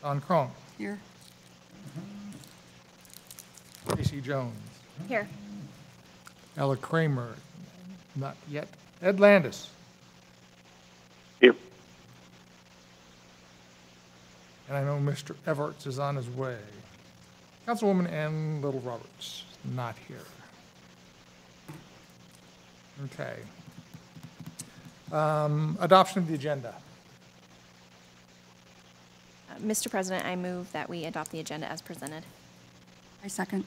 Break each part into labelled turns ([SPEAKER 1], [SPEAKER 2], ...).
[SPEAKER 1] Don Cronk.
[SPEAKER 2] Here.
[SPEAKER 1] Tracy Jones.
[SPEAKER 3] Here.
[SPEAKER 1] Ella Kramer. Not yet. Ed Landis.
[SPEAKER 4] Here.
[SPEAKER 1] And I know Mr. Everts is on his way. Councilwoman Ann Little Roberts, not here. Okay. Adoption of the agenda.
[SPEAKER 3] Mr. President, I move that we adopt the agenda as presented.
[SPEAKER 2] I second.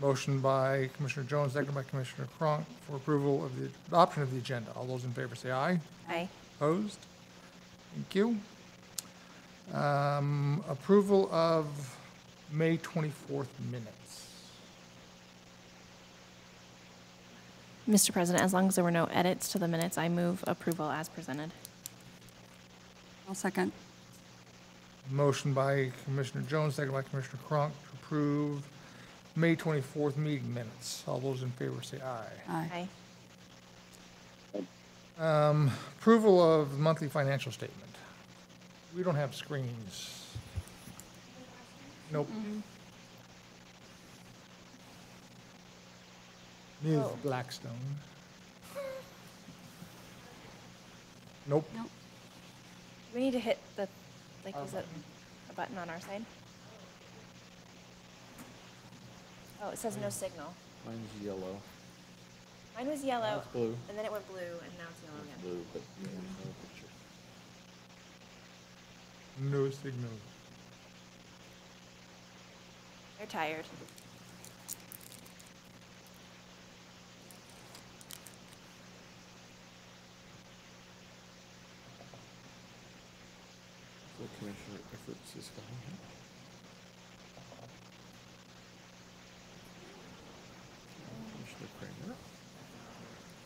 [SPEAKER 1] Motion by Commissioner Jones, seconded by Commissioner Cronk for approval of the adoption of the agenda. All those in favor say aye.
[SPEAKER 3] Aye.
[SPEAKER 1] Opposed? Thank you. Approval of May 24th minutes.
[SPEAKER 3] Mr. President, as long as there were no edits to the minutes, I move approval as presented.
[SPEAKER 2] I'll second.
[SPEAKER 1] Motion by Commissioner Jones, seconded by Commissioner Cronk to approve May 24th meeting minutes. All those in favor say aye.
[SPEAKER 2] Aye.
[SPEAKER 1] Approval of monthly financial statement. We don't have screens. Nope. Ms.
[SPEAKER 3] Oh.
[SPEAKER 1] Blackstone. Nope.
[SPEAKER 2] Nope.
[SPEAKER 3] Do we need to hit the, like, is it a button on our side? Oh, it says no signal.
[SPEAKER 5] Mine's yellow.
[SPEAKER 3] Mine was yellow,
[SPEAKER 5] It's blue.
[SPEAKER 3] and then it went blue, and now it's yellow again.
[SPEAKER 5] Blue, but yeah, no picture.
[SPEAKER 1] No signal.
[SPEAKER 3] They're tired.
[SPEAKER 5] So Commissioner Efforts is gone. Commissioner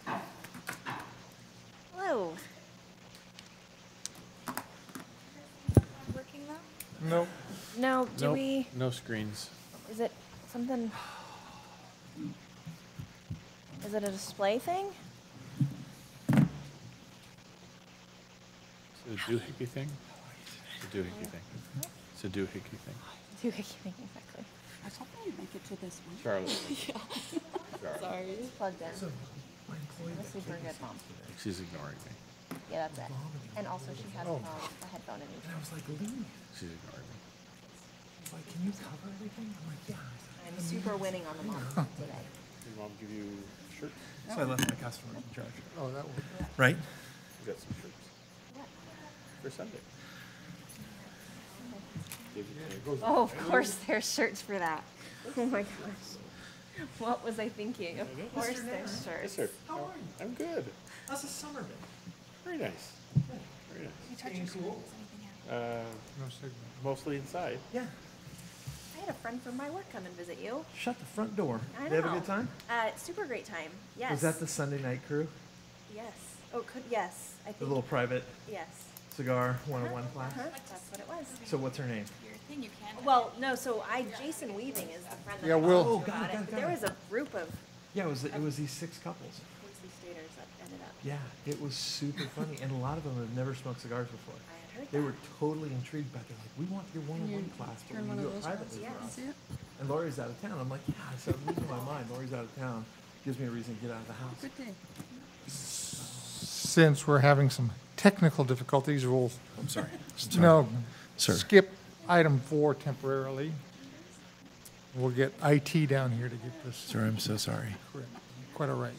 [SPEAKER 5] Kramer.
[SPEAKER 3] Hello.
[SPEAKER 2] Working though?
[SPEAKER 1] Nope.
[SPEAKER 3] No, do
[SPEAKER 5] Nope,
[SPEAKER 3] we,
[SPEAKER 5] no screens.
[SPEAKER 3] is it something? Is it a display thing?
[SPEAKER 5] It's a doohickey thing? It's a doohickey thing. It's a doohickey thing.
[SPEAKER 3] Doohickey thing, exactly.
[SPEAKER 2] I was hoping I'd make it to this one.
[SPEAKER 5] Charlotte.
[SPEAKER 2] Sorry.
[SPEAKER 3] It's plugged in. I'm a super good mom.
[SPEAKER 5] She's ignoring me.
[SPEAKER 3] Yeah, that's it. And also she has
[SPEAKER 1] Oh.
[SPEAKER 3] a headphone in each.
[SPEAKER 1] I was like, Lee,
[SPEAKER 5] She's ignoring me.
[SPEAKER 1] like, can you cover everything? I'm like, yeah.
[SPEAKER 3] I'm super winning on the mom today.
[SPEAKER 5] Did Mom give you shirts?
[SPEAKER 6] So I left my customers in charge.
[SPEAKER 1] Oh, that was.
[SPEAKER 6] Right?
[SPEAKER 5] You got some shirts for Sunday. Give you two.
[SPEAKER 3] Oh, of course there's shirts for that. Oh my gosh. What was I thinking? Of course there's
[SPEAKER 5] Yes,
[SPEAKER 3] shirts.
[SPEAKER 5] sir.
[SPEAKER 6] How are you?
[SPEAKER 5] I'm good.
[SPEAKER 6] How's the summer been?
[SPEAKER 5] Very nice. Very nice.
[SPEAKER 6] Cool.
[SPEAKER 1] No signal.
[SPEAKER 5] Mostly inside.
[SPEAKER 6] Yeah.
[SPEAKER 3] I had a friend from my work come and visit you.
[SPEAKER 6] Shut the front door.
[SPEAKER 3] I
[SPEAKER 6] You have a
[SPEAKER 3] know.
[SPEAKER 6] good time?
[SPEAKER 3] Super great time. Yes.
[SPEAKER 6] Was that the Sunday night crew?
[SPEAKER 3] Yes. Oh, yes. I
[SPEAKER 6] The
[SPEAKER 3] think.
[SPEAKER 6] little private
[SPEAKER 3] Yes.
[SPEAKER 6] cigar 101 class?
[SPEAKER 3] That's what it was.
[SPEAKER 6] So what's her name?
[SPEAKER 3] Well, no, so Jason Weaving is the friend that
[SPEAKER 1] Yeah,
[SPEAKER 3] I
[SPEAKER 1] Will.
[SPEAKER 3] talked
[SPEAKER 6] Oh,
[SPEAKER 3] to
[SPEAKER 6] got
[SPEAKER 3] about
[SPEAKER 6] it, got it,
[SPEAKER 3] But
[SPEAKER 6] got
[SPEAKER 3] there
[SPEAKER 6] it.
[SPEAKER 3] was a group of
[SPEAKER 6] Yeah, it was these 6 couples.
[SPEAKER 3] Quincy Staters that ended up.
[SPEAKER 6] Yeah, it was super funny, and a lot of them have never smoked cigars before.
[SPEAKER 3] I had heard
[SPEAKER 6] They
[SPEAKER 3] that.
[SPEAKER 6] were totally intrigued by it. They're like, we want your 101 class, but we do it privately for us.
[SPEAKER 2] See it?
[SPEAKER 6] And Lori's out of town. I'm like, yeah, I said, I'm losing my mind. Lori's out of town. Gives me a reason to get out of the house.
[SPEAKER 2] Good day.
[SPEAKER 1] Since we're having some technical difficulties, we'll,
[SPEAKER 6] I'm sorry.
[SPEAKER 1] no,
[SPEAKER 6] Sir.
[SPEAKER 1] skip item 4 temporarily. We'll get IT down here to get this
[SPEAKER 6] Sir, I'm so sorry.
[SPEAKER 1] correct. Quite all right.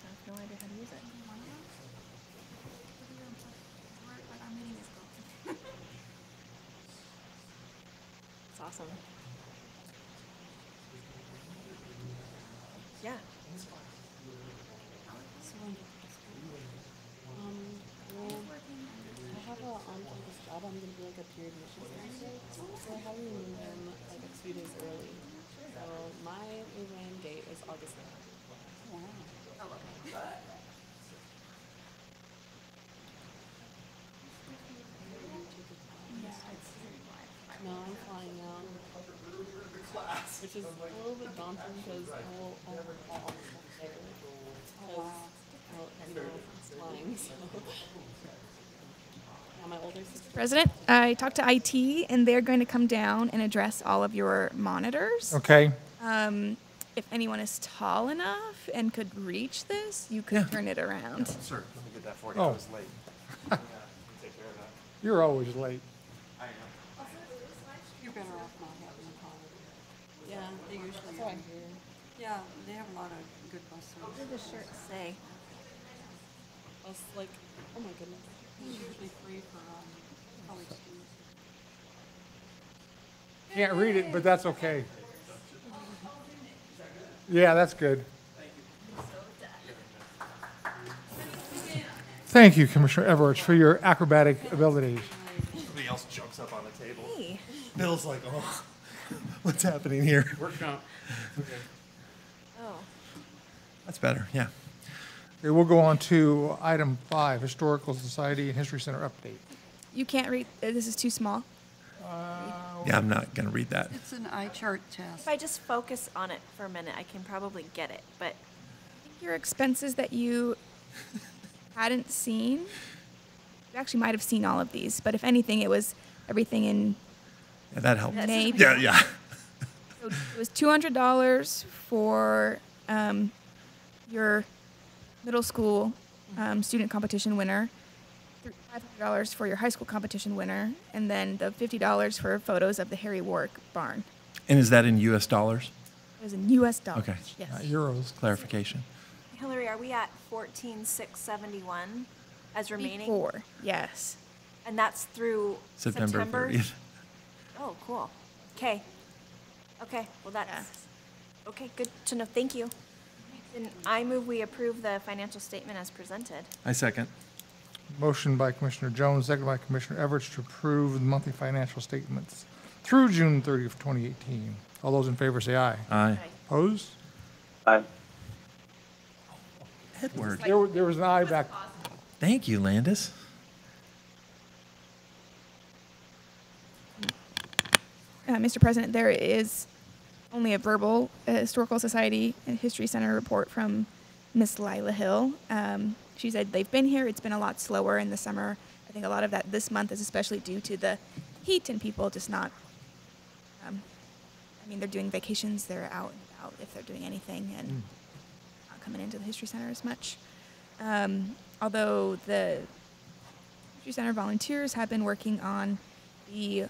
[SPEAKER 3] I have no idea how to use it. It's awesome. Yeah.
[SPEAKER 7] I have a on-campus job. I'm gonna be like a peer admissions counselor, so I have to move in like a few days early. So my move-in date is August 9th. No, I'm flying out. which is a little bit daunting because I have all the stuff together. It's flying, so. Yeah, my older sister.
[SPEAKER 8] President, I talked to IT, and they're going to come down and address all of your monitors.
[SPEAKER 1] Okay,
[SPEAKER 8] If anyone is tall enough and could reach this, you could turn it around.
[SPEAKER 6] Sir, let me get that for you.
[SPEAKER 1] Oh.
[SPEAKER 6] I was late. Yeah, take care of that.
[SPEAKER 1] you're always late.
[SPEAKER 2] You're better off not having a call.
[SPEAKER 7] Yeah, they usually are here.
[SPEAKER 2] Yeah, they have a lot of good bus
[SPEAKER 3] What
[SPEAKER 2] service.
[SPEAKER 3] does the shirt say?
[SPEAKER 7] Us, like, oh my goodness.
[SPEAKER 2] It's usually free for college students.
[SPEAKER 1] Can't read it, but that's okay. Yeah, that's good. Thank you, Commissioner Everett, for your acrobatic abilities.
[SPEAKER 6] Somebody else jumps up on the table.
[SPEAKER 3] Hey.
[SPEAKER 6] Bill's like, oh, what's happening here?
[SPEAKER 3] Oh.
[SPEAKER 6] That's better, yeah.
[SPEAKER 1] Okay, we'll go on to item 5, Historical Society and History Center update.
[SPEAKER 8] You can't read, this is too small.
[SPEAKER 6] Yeah, I'm not going to read that.
[SPEAKER 2] It's an eye chart
[SPEAKER 3] If
[SPEAKER 2] test.
[SPEAKER 3] I just focus on it for a minute, I can probably get it, but
[SPEAKER 8] Your expenses that you hadn't seen, you actually might have seen all of these, but if anything, it was everything in
[SPEAKER 6] Yeah, that helped.
[SPEAKER 8] May.
[SPEAKER 6] Yeah, yeah.
[SPEAKER 8] So it was $200 for your middle school student competition winner, $500 for your high school competition winner, and then the $50 for photos of the Harry Warwick barn.
[SPEAKER 6] And is that in U.S. dollars?
[SPEAKER 8] It was in U.S. dollars.
[SPEAKER 6] Okay.
[SPEAKER 8] Yes.
[SPEAKER 1] Not euros.
[SPEAKER 6] Clarification.
[SPEAKER 3] Hillary, are we at 14,671 as remaining?
[SPEAKER 8] Before, yes.
[SPEAKER 3] And that's through
[SPEAKER 6] September 30th.
[SPEAKER 3] Oh, cool. Okay. Okay, well, that's,
[SPEAKER 8] Yeah.
[SPEAKER 3] okay, good to know. Thank you. And I move we approve the financial statement as presented.
[SPEAKER 6] I second.
[SPEAKER 1] Motion by Commissioner Jones, second by Commissioner Everett to approve the monthly financial statements through June 30th, 2018. All those in favor say aye.
[SPEAKER 6] Aye.
[SPEAKER 1] Opposed?
[SPEAKER 4] Aye.
[SPEAKER 6] Edward.
[SPEAKER 1] There was an aye back.
[SPEAKER 6] Thank you, Landis.
[SPEAKER 8] Mr. President, there is only a verbal Historical Society and History Center report from Miss Lila Hill. She said they've been here. It's been a lot slower in the summer. I think a lot of that this month is especially due to the heat and people just not, I mean, they're doing vacations. They're out and about if they're doing anything and not coming into the History Center as much. Although the History Center volunteers have been working on the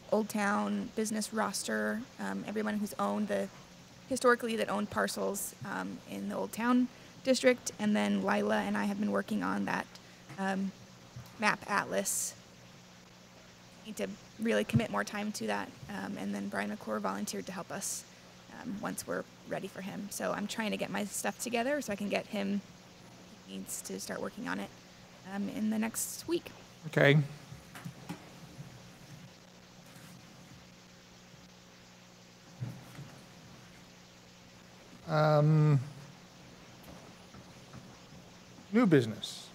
[SPEAKER 8] Old Town business roster, everyone who's owned historically that owned parcels in the Old Town district, and then Lila and I have been working on that map atlas. Need to really commit more time to that, and then Brian McClure volunteered to help us once we're ready for him. So I'm trying to get my stuff together so I can get him. He needs to start working on it in the next week.
[SPEAKER 1] Okay. New business.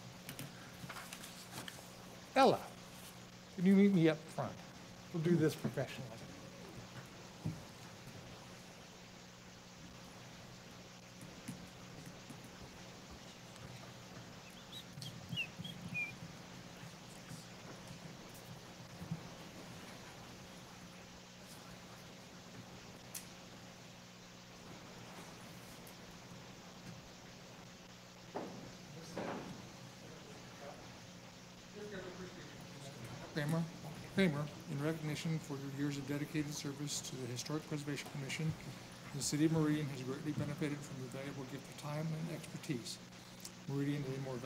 [SPEAKER 1] Ella, can you meet me up front? We'll do this professionally. Kramer, in recognition for your years of dedicated service to the Historic Preservation Commission, the City of Meridian has greatly benefited from your valuable gift of time and expertise. Meridian is a more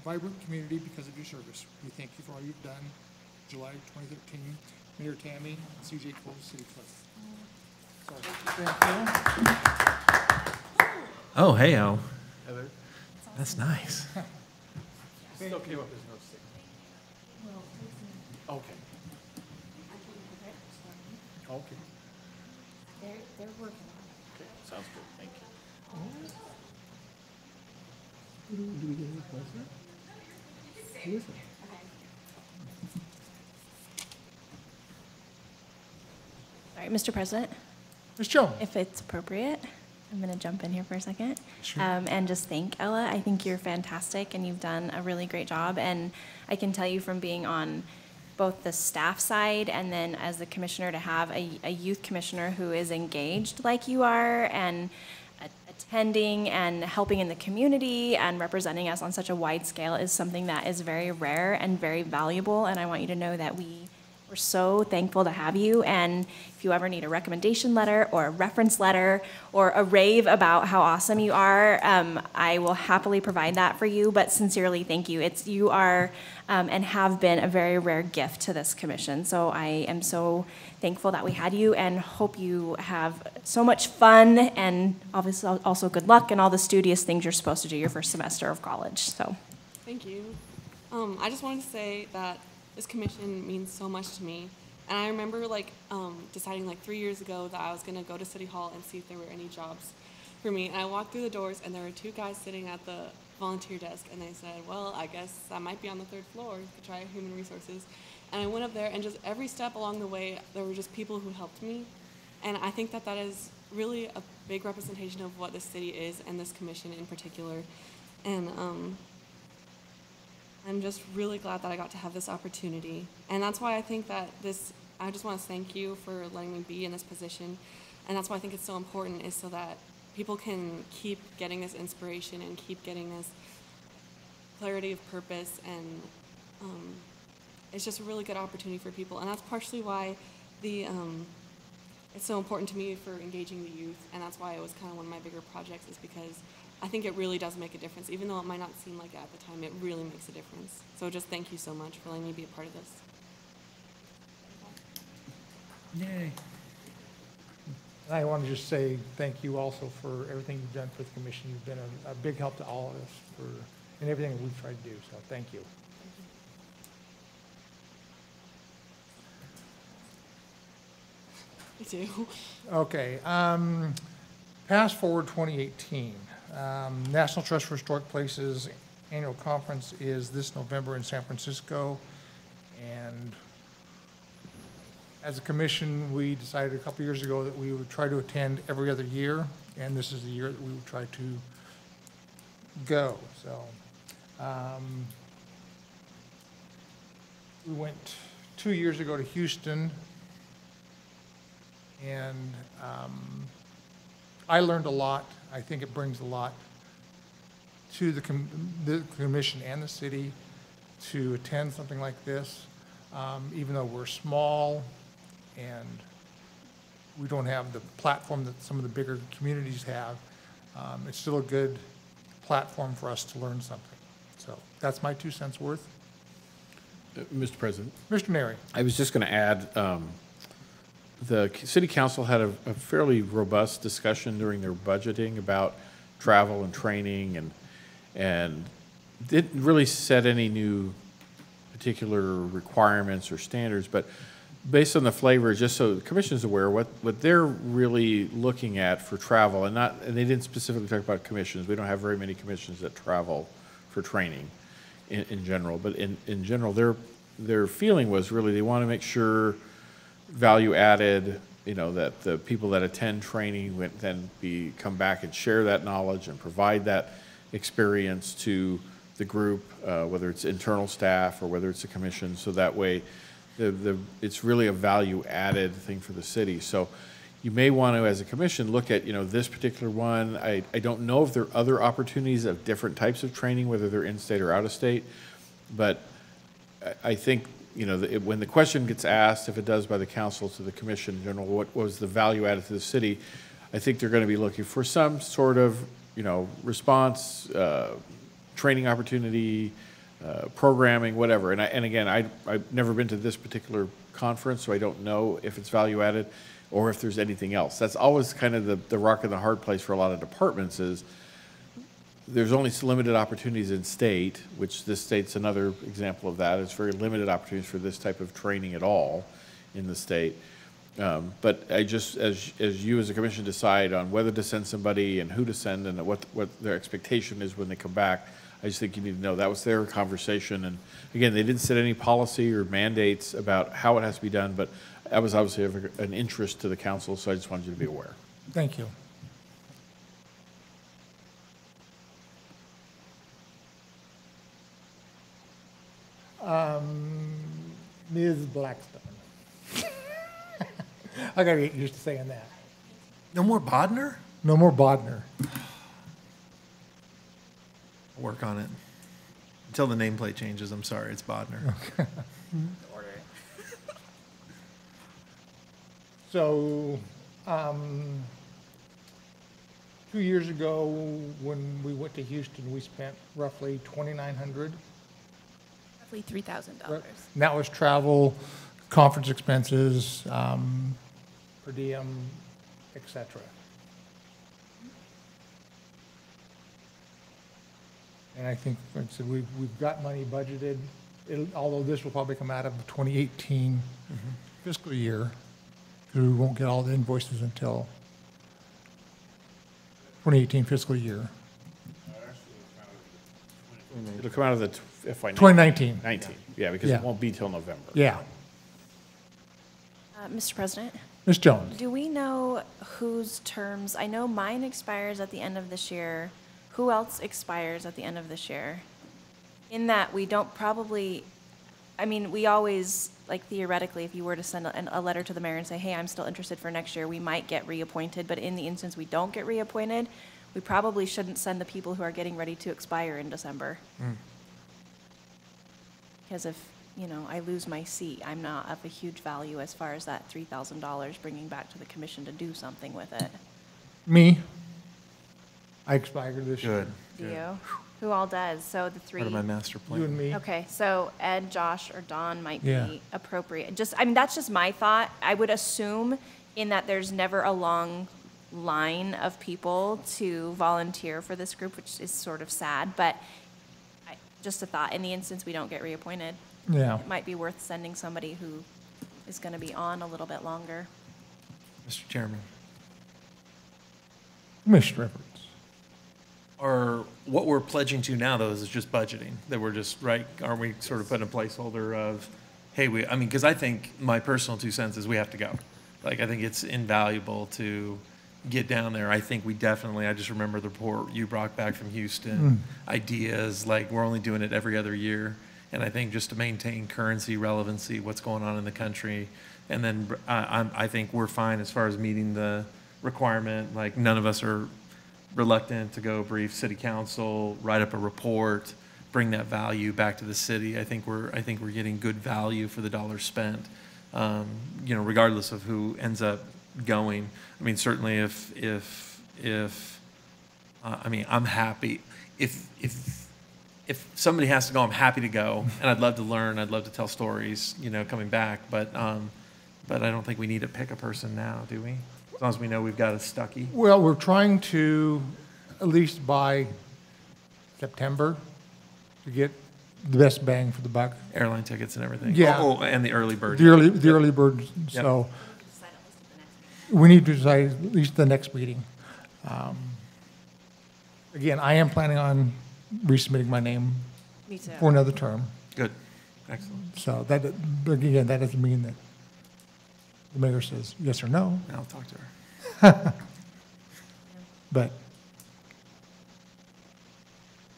[SPEAKER 1] vibrant community because of your service. We thank you for all you've done. July 2013, Mayor Tammy and CJ Cole, City Clerk. Thank you.
[SPEAKER 6] Oh, hey, oh. That's nice.
[SPEAKER 1] Thank you.
[SPEAKER 5] Okay. Okay.
[SPEAKER 2] They're working on
[SPEAKER 5] Okay, sounds good, thank you.
[SPEAKER 3] All right, Mr. President.
[SPEAKER 1] Ms. Jones?
[SPEAKER 3] If it's appropriate, I'm going to jump in here for a second.
[SPEAKER 1] Sure.
[SPEAKER 3] And just thank Ella. I think you're fantastic and you've done a really great job. And I can tell you from being on both the staff side and then as the commissioner to have a youth commissioner who is engaged like you are and attending and helping in the community and representing us on such a wide scale is something that is very rare and very valuable. And I want you to know that we're so thankful to have you, and if you ever need a recommendation letter or a reference letter or a rave about how awesome you are, I will happily provide that for you, but sincerely, thank you. You are and have been a very rare gift to this commission, so I am so thankful that we had you and hope you have so much fun and obviously also good luck and all the studious things you're supposed to do your first semester of college, so.
[SPEAKER 7] Thank you. I just wanted to say that this commission means so much to me. And I remember deciding 3 years ago that I was gonna go to City Hall and see if there were any jobs for me. And I walked through the doors and there were 2 guys sitting at the volunteer desk and they said, well, I guess I might be on the 3rd floor, you could try human resources. And I went up there and just every step along the way, there were just people who helped me. And I think that that is really a big representation of what this city is and this commission in particular. And I'm just really glad that I got to have this opportunity. And that's why I think that I just want to thank you for letting me be in this position. And that's why I think it's so important, is so that people can keep getting this inspiration and keep getting this clarity of purpose. And it's just a really good opportunity for people. And that's partially why it's so important to me for engaging the youth. And that's why it was kind of one of my bigger projects, is because I think it really does make a difference. Even though it might not seem like it at the time, it really makes a difference. So just thank you so much for letting me be a part of this.
[SPEAKER 1] Yay. I want to just say thank you also for everything you've done for the commission. You've been a big help to all of us in everything that we've tried to do, so thank you.
[SPEAKER 7] Me too.
[SPEAKER 1] Okay, Pass Forward 2018. National Trust for Historic Places annual conference is this November in San Francisco. And as a commission, we decided a couple years ago that we would try to attend every other year, and this is the year that we would try to go. So we went 2 years ago to Houston, and I learned a lot. I think it brings a lot to the commission and the city to attend something like this, even though we're small and we don't have the platform that some of the bigger communities have. It's still a good platform for us to learn something. So that's my 2 cents worth.
[SPEAKER 5] Mr. President,
[SPEAKER 1] Mr. Neri.
[SPEAKER 5] I was just going to add, the city council had a fairly robust discussion during their budgeting about travel and training, and didn't really set any new particular requirements or standards, but based on the flavor, just so the commission's aware, what they're really looking at for travel, and they didn't specifically talk about commissions. We don't have very many commissions that travel for training in general, but in general, their feeling was really they want to make sure value added, that the people that attend training would then come back and share that knowledge and provide that experience to the group, whether it's internal staff or whether it's a commission, so that way it's really a value added thing for the city. So you may want to, as a commission, look at this particular one. I don't know if there are other opportunities of different types of training, whether they're in-state or out-of-state, but I think when the question gets asked, if it does by the council to the commission in general, what was the value added to the city, I think they're going to be looking for some sort of response, training opportunity, programming, whatever. And again, I've never been to this particular conference, so I don't know if it's value added or if there's anything else. That's always kind of the rock and the hard place for a lot of departments, is there's only limited opportunities in state, which this state's another example of that. It's very limited opportunities for this type of training at all in the state. But I just, as you as a commission decide on whether to send somebody and who to send and what their expectation is when they come back, I just think you need to know that was their conversation. And again, they didn't set any policy or mandates about how it has to be done, but that was obviously of an interest to the council, so I just wanted you to be aware.
[SPEAKER 1] Thank you. Ms. Blackstone. I gotta get used to saying that.
[SPEAKER 6] No more Bodner?
[SPEAKER 1] No more Bodner.
[SPEAKER 6] I'll work on it. Until the nameplate changes, I'm sorry, it's Bodner.
[SPEAKER 1] So, 2 years ago, when we went to Houston, we spent roughly $2,900.
[SPEAKER 8] Roughly $3,000.
[SPEAKER 1] And that was travel, conference expenses, per diem, et cetera. And I think, like I said, we've got money budgeted, although this will probably come out of the 2018 fiscal year, because we won't get all the invoices until 2018 fiscal year.
[SPEAKER 5] It'll come out of the FY
[SPEAKER 1] 2019,
[SPEAKER 5] 19, yeah, because
[SPEAKER 1] Yeah.
[SPEAKER 5] it won't be till November.
[SPEAKER 1] yeah.
[SPEAKER 3] Mr. President,
[SPEAKER 1] Ms. Jones?
[SPEAKER 3] do we know whose terms, I know mine expires at the end of this year. Who else expires at the end of this year? In that we don't probably, I mean, we always, like theoretically, if you were to send a letter to the mayor and say, hey, I'm still interested for next year, we might get reappointed, but in the instance we don't get reappointed, we probably shouldn't send the people who are getting ready to expire in December. Because if, you know, I lose my seat, I'm not of a huge value as far as that $3,000 bringing back to the commission to do something with it.
[SPEAKER 1] Me? I expired this year.
[SPEAKER 6] Good.
[SPEAKER 3] Do you? Who all does? So the three.
[SPEAKER 6] Part of my master plan.
[SPEAKER 1] You and me?
[SPEAKER 3] Okay, so Ed, Josh, or Don might
[SPEAKER 1] Yeah.
[SPEAKER 3] be appropriate. Just, I mean, that's just my thought. I would assume in that there's never a long line of people to volunteer for this group, which is sort of sad, but just a thought, in the instance we don't get reappointed,
[SPEAKER 1] Yeah.
[SPEAKER 3] it might be worth sending somebody who is gonna be on a little bit longer.
[SPEAKER 6] Mr. Chairman.
[SPEAKER 1] Commissioner Everett?
[SPEAKER 6] Or what we're pledging to now, though, is just budgeting, that we're just, right, aren't we sort of putting a placeholder of, hey, I mean, because I think my personal 2 cents is we have to go. Like, I think it's invaluable to get down there. I think we definitely, I just remember the report you brought back from Houston, ideas, like, we're only doing it every other year. And I think just to maintain currency relevancy, what's going on in the country. And then I think we're fine as far as meeting the requirement. Like, none of us are reluctant to go brief city council, write up a report, bring that value back to the city. I think we're getting good value for the dollars spent. You know, regardless of who ends up going. I mean, certainly if I mean, I'm happy if somebody has to go, I'm happy to go, and I'd love to learn. I'd love to tell stories, you know, coming back. But I don't think we need to pick a person now, do we? As long as we know we've got a Stuckey.
[SPEAKER 1] Well, we're trying to, at least by September, to get the best bang for the buck.
[SPEAKER 6] Airline tickets and everything.
[SPEAKER 1] Yeah.
[SPEAKER 6] Oh, and the early bird.
[SPEAKER 1] The early birds, so we need to decide at least the next meeting. Again, I am planning on resubmitting my name
[SPEAKER 3] Me too.
[SPEAKER 1] for another term.
[SPEAKER 6] Good. Excellent.
[SPEAKER 1] So that, but again, that doesn't mean that the mayor says yes or no,
[SPEAKER 6] I'll talk to her.
[SPEAKER 1] but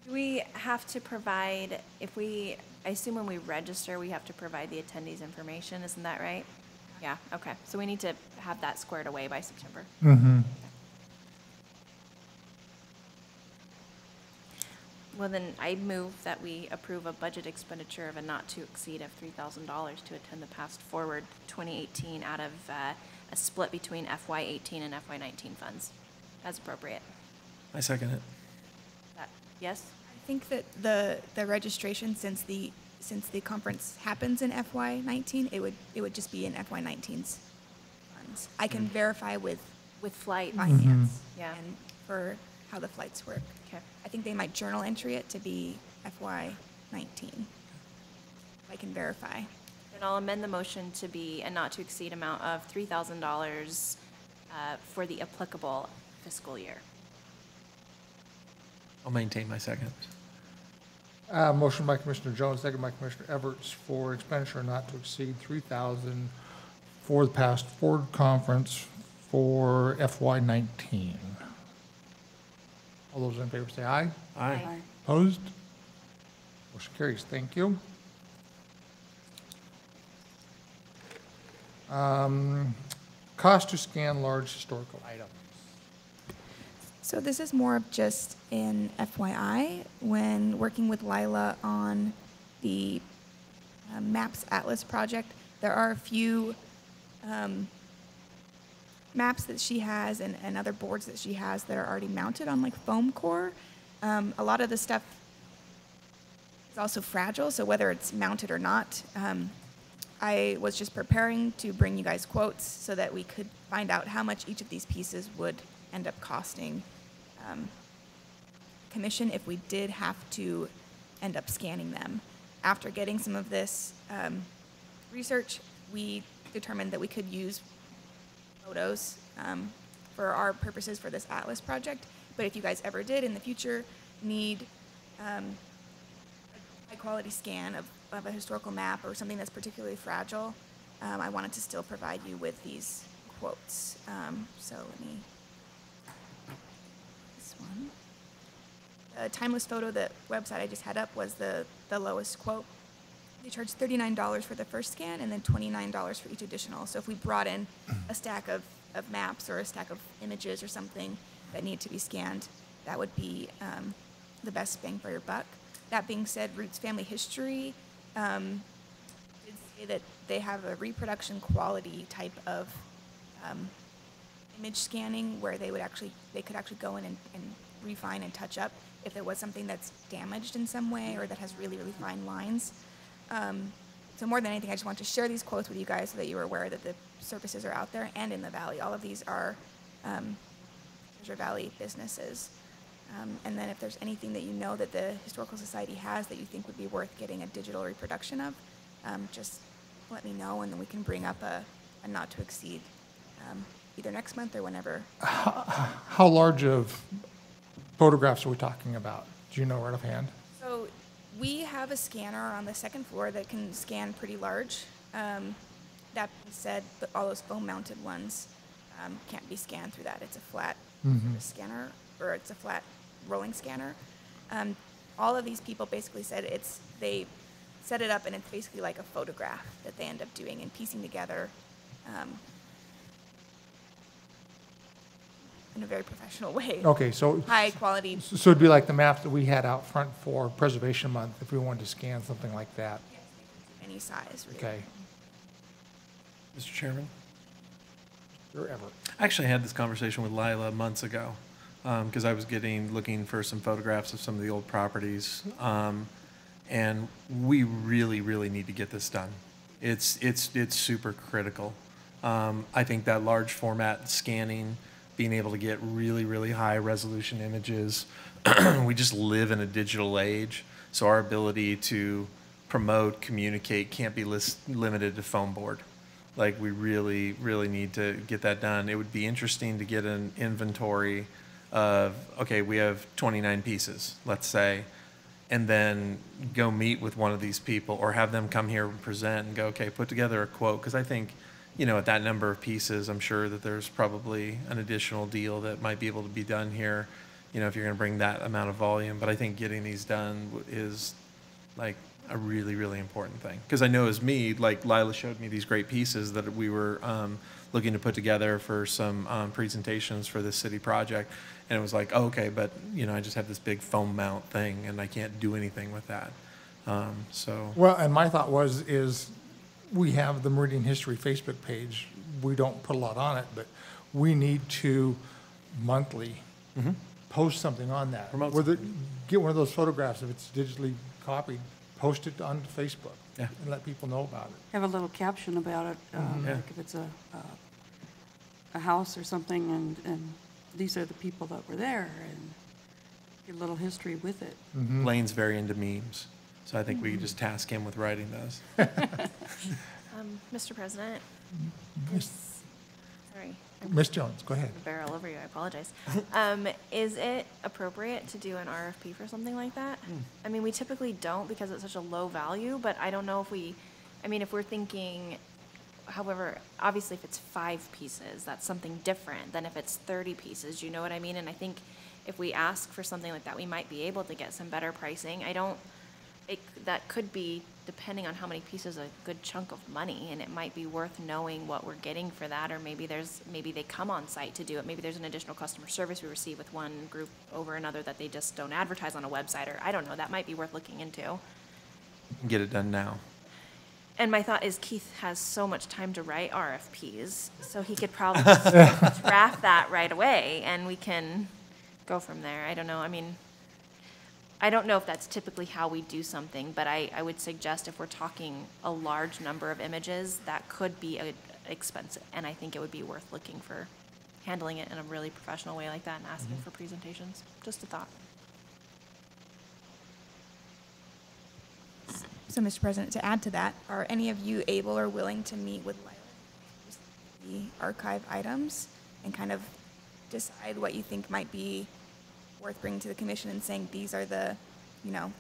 [SPEAKER 3] Do we have to provide, I assume when we register, we have to provide the attendees' information, isn't that right? Yeah, okay, so we need to have that squared away by September. Well, then I move that we approve a budget expenditure of a not to exceed of $3,000 to attend the Past Forward 2018 out of a split between FY18 and FY19 funds, as appropriate.
[SPEAKER 6] I second it.
[SPEAKER 3] Yes?
[SPEAKER 8] I think that the registration, since the conference happens in FY19, it would just be in FY19's funds. I can verify with
[SPEAKER 3] With flight?
[SPEAKER 8] finance
[SPEAKER 3] Yeah.
[SPEAKER 8] and for how the flights work.
[SPEAKER 3] Okay.
[SPEAKER 8] I think they might journal entry it to be FY19. I can verify.
[SPEAKER 3] Then I'll amend the motion to be a not to exceed amount of $3,000 for the applicable fiscal year.
[SPEAKER 6] I'll maintain my second.
[SPEAKER 1] motion by Commissioner Jones, second by Commissioner Everts for expenditure not to exceed $3,000 for the past Ford conference for FY19. All those in favor say aye.
[SPEAKER 6] Aye.
[SPEAKER 1] Opposed? Motion carries. Thank you. Cost to scan large historical items.
[SPEAKER 8] So this is more of just an FYI. When working with Lila on the Maps Atlas project, there are a few maps that she has and other boards that she has that are already mounted on like foam core. A lot of the stuff is also fragile, so whether it's mounted or not, I was just preparing to bring you guys quotes so that we could find out how much each of these pieces would end up costing commission if we did have to end up scanning them. After getting some of this research, we determined that we could use photos for our purposes for this Atlas project. But if you guys ever did in the future need a high-quality scan of a historical map or something that's particularly fragile, I wanted to still provide you with these quotes. So let me, this one. The Timeless Photo, the website I just had up, was the lowest quote. They charged $39 for the first scan and then $29 for each additional. So if we brought in a stack of maps or a stack of images or something that need to be scanned, that would be the best bang for your buck. That being said, Roots Family History did say that they have a reproduction quality type of image scanning where they could actually go in and refine and touch up if there was something that's damaged in some way or that has really, really fine lines. So more than anything, I just want to share these quotes with you guys so that you are aware that the services are out there and in the Valley. All of these are Treasure Valley businesses. And then if there's anything that you know that the Historical Society has that you think would be worth getting a digital reproduction of, just let me know and then we can bring up a not to exceed either next month or whenever.
[SPEAKER 1] How large of photographs are we talking about? Do you know right offhand?
[SPEAKER 8] So we have a scanner on the second floor that can scan pretty large. That being said, all those foam-mounted ones can't be scanned through that. It's a flat scanner, or it's a flat rolling scanner. All of these people basically said they set it up and it's basically like a photograph that they end up doing and piecing together in a very professional way.
[SPEAKER 1] Okay, so
[SPEAKER 8] High quality.
[SPEAKER 1] so it'd be like the maps that we had out front for Preservation Month if we wanted to scan something like that.
[SPEAKER 8] Any size, really.
[SPEAKER 1] Okay.
[SPEAKER 6] Mr. Chairman?
[SPEAKER 1] Or ever.
[SPEAKER 6] I actually had this conversation with Lila months ago because I was looking for some photographs of some of the old properties, and we really, really need to get this done. It's super critical. I think that large format scanning, being able to get really, really high resolution images, we just live in a digital age, so our ability to promote, communicate can't be limited to foam board. Like, we really, really need to get that done. It would be interesting to get an inventory of, okay, we have 29 pieces, let's say, and then go meet with one of these people or have them come here and present and go, okay, put together a quote. Because I think, at that number of pieces, I'm sure that there's probably an additional deal that might be able to be done here, if you're going to bring that amount of volume. But I think getting these done is, like, a really, really important thing. Because I know as me, like Lila showed me these great pieces that we were looking to put together for some presentations for this city project. And it was like, oh, okay, but, I just have this big foam mount thing and I can't do anything with that.
[SPEAKER 1] Well, and my thought is we have the Meridian History Facebook page. We don't put a lot on it, but we need to monthly post something on that. Get one of those photographs, if it's digitally copied, post it on Facebook and let people know about it.
[SPEAKER 2] Have a little caption about it, like if it's a house or something, and these are the people that were there, and get a little history with it.
[SPEAKER 6] Blaine's very into memes, so I think we could just task him with writing those.
[SPEAKER 3] Mr. President, sorry.
[SPEAKER 1] Ms. Jones, go ahead.
[SPEAKER 3] Barrel over you, I apologize. Is it appropriate to do an RFP for something like that? I mean, we typically don't because it's such a low value, but I don't know if if we're thinking however, obviously if it's 5 pieces, that's something different than if it's 30 pieces, you know what I mean? And I think if we ask for something like that, we might be able to get some better pricing. That could be, depending on how many pieces, a good chunk of money, and it might be worth knowing what we're getting for that, or maybe they come on site to do it. Maybe there's an additional customer service we receive with one group over another that they just don't advertise on a website, or I don't know, that might be worth looking into.
[SPEAKER 6] Get it done now.
[SPEAKER 3] And my thought is Keith has so much time to write RFPs, so he could probably just draft that right away, and we can go from there. I don't know, I mean, I don't know if that's typically how we do something, but I would suggest if we're talking a large number of images, that could be expensive, and I think it would be worth looking for handling it in a really professional way like that and asking for presentations. Just a thought.
[SPEAKER 8] So, Mr. President, to add to that, are any of you able or willing to meet with Lila, the archive items, and kind of decide what you think might be worth bringing to the commission and saying these are the,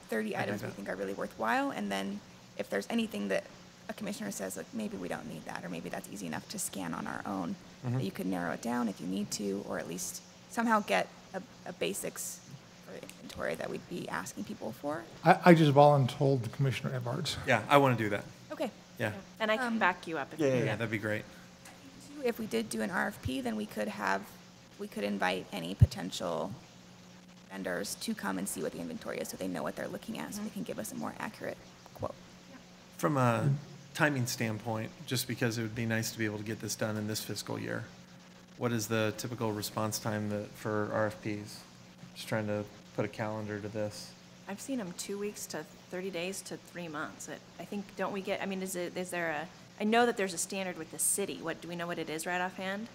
[SPEAKER 8] 30 items we think are really worthwhile, and then if there's anything that a commissioner says, like, maybe we don't need that, or maybe that's easy enough to scan on our own, that you could narrow it down if you need to, or at least somehow get a basics for inventory that we'd be asking people for.
[SPEAKER 1] I just voluntold Commissioner Edwards.
[SPEAKER 6] Yeah, I want to do that.
[SPEAKER 8] Okay.
[SPEAKER 6] Yeah.
[SPEAKER 3] And I can back you up if you
[SPEAKER 6] Yeah,
[SPEAKER 3] need.
[SPEAKER 6] that'd be great.
[SPEAKER 8] If we did do an RFP, then we could invite any potential vendors to come and see what the inventory is, so they know what they're looking at, so they can give us a more accurate quote.
[SPEAKER 6] From a timing standpoint, just because it would be nice to be able to get this done in this fiscal year, what is the typical response time for RFPs? Just trying to put a calendar to this.
[SPEAKER 3] I've seen them 2 weeks to 30 days to 3 months. I think, don't we get, I mean, is there I know that there's a standard with the city. Do we know what it is right offhand?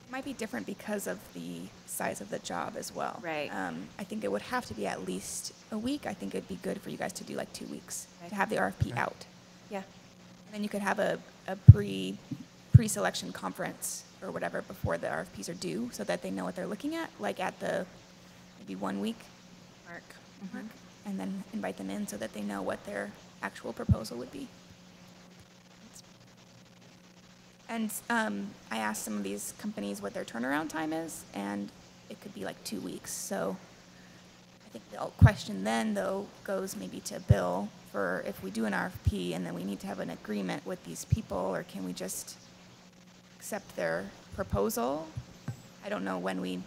[SPEAKER 8] It might be different because of the size of the job as well.
[SPEAKER 3] Right.
[SPEAKER 8] I think it would have to be at least a week. I think it'd be good for you guys to do like 2 weeks
[SPEAKER 3] Right.
[SPEAKER 8] to have the RFP out.
[SPEAKER 3] Yeah.
[SPEAKER 8] And then you could have a pre-selection conference or whatever before the RFPs are due, so that they know what they're looking at, like at the maybe 1 week
[SPEAKER 3] Mark.
[SPEAKER 8] mark, and then invite them in so that they know what their actual proposal would be. And I asked some of these companies what their turnaround time is, and it could be like 2 weeks. So I think the question then, though, goes maybe to Bill for if we do an RFP and then we need to have an agreement with these people, or can we just accept their proposal? I don't know when we.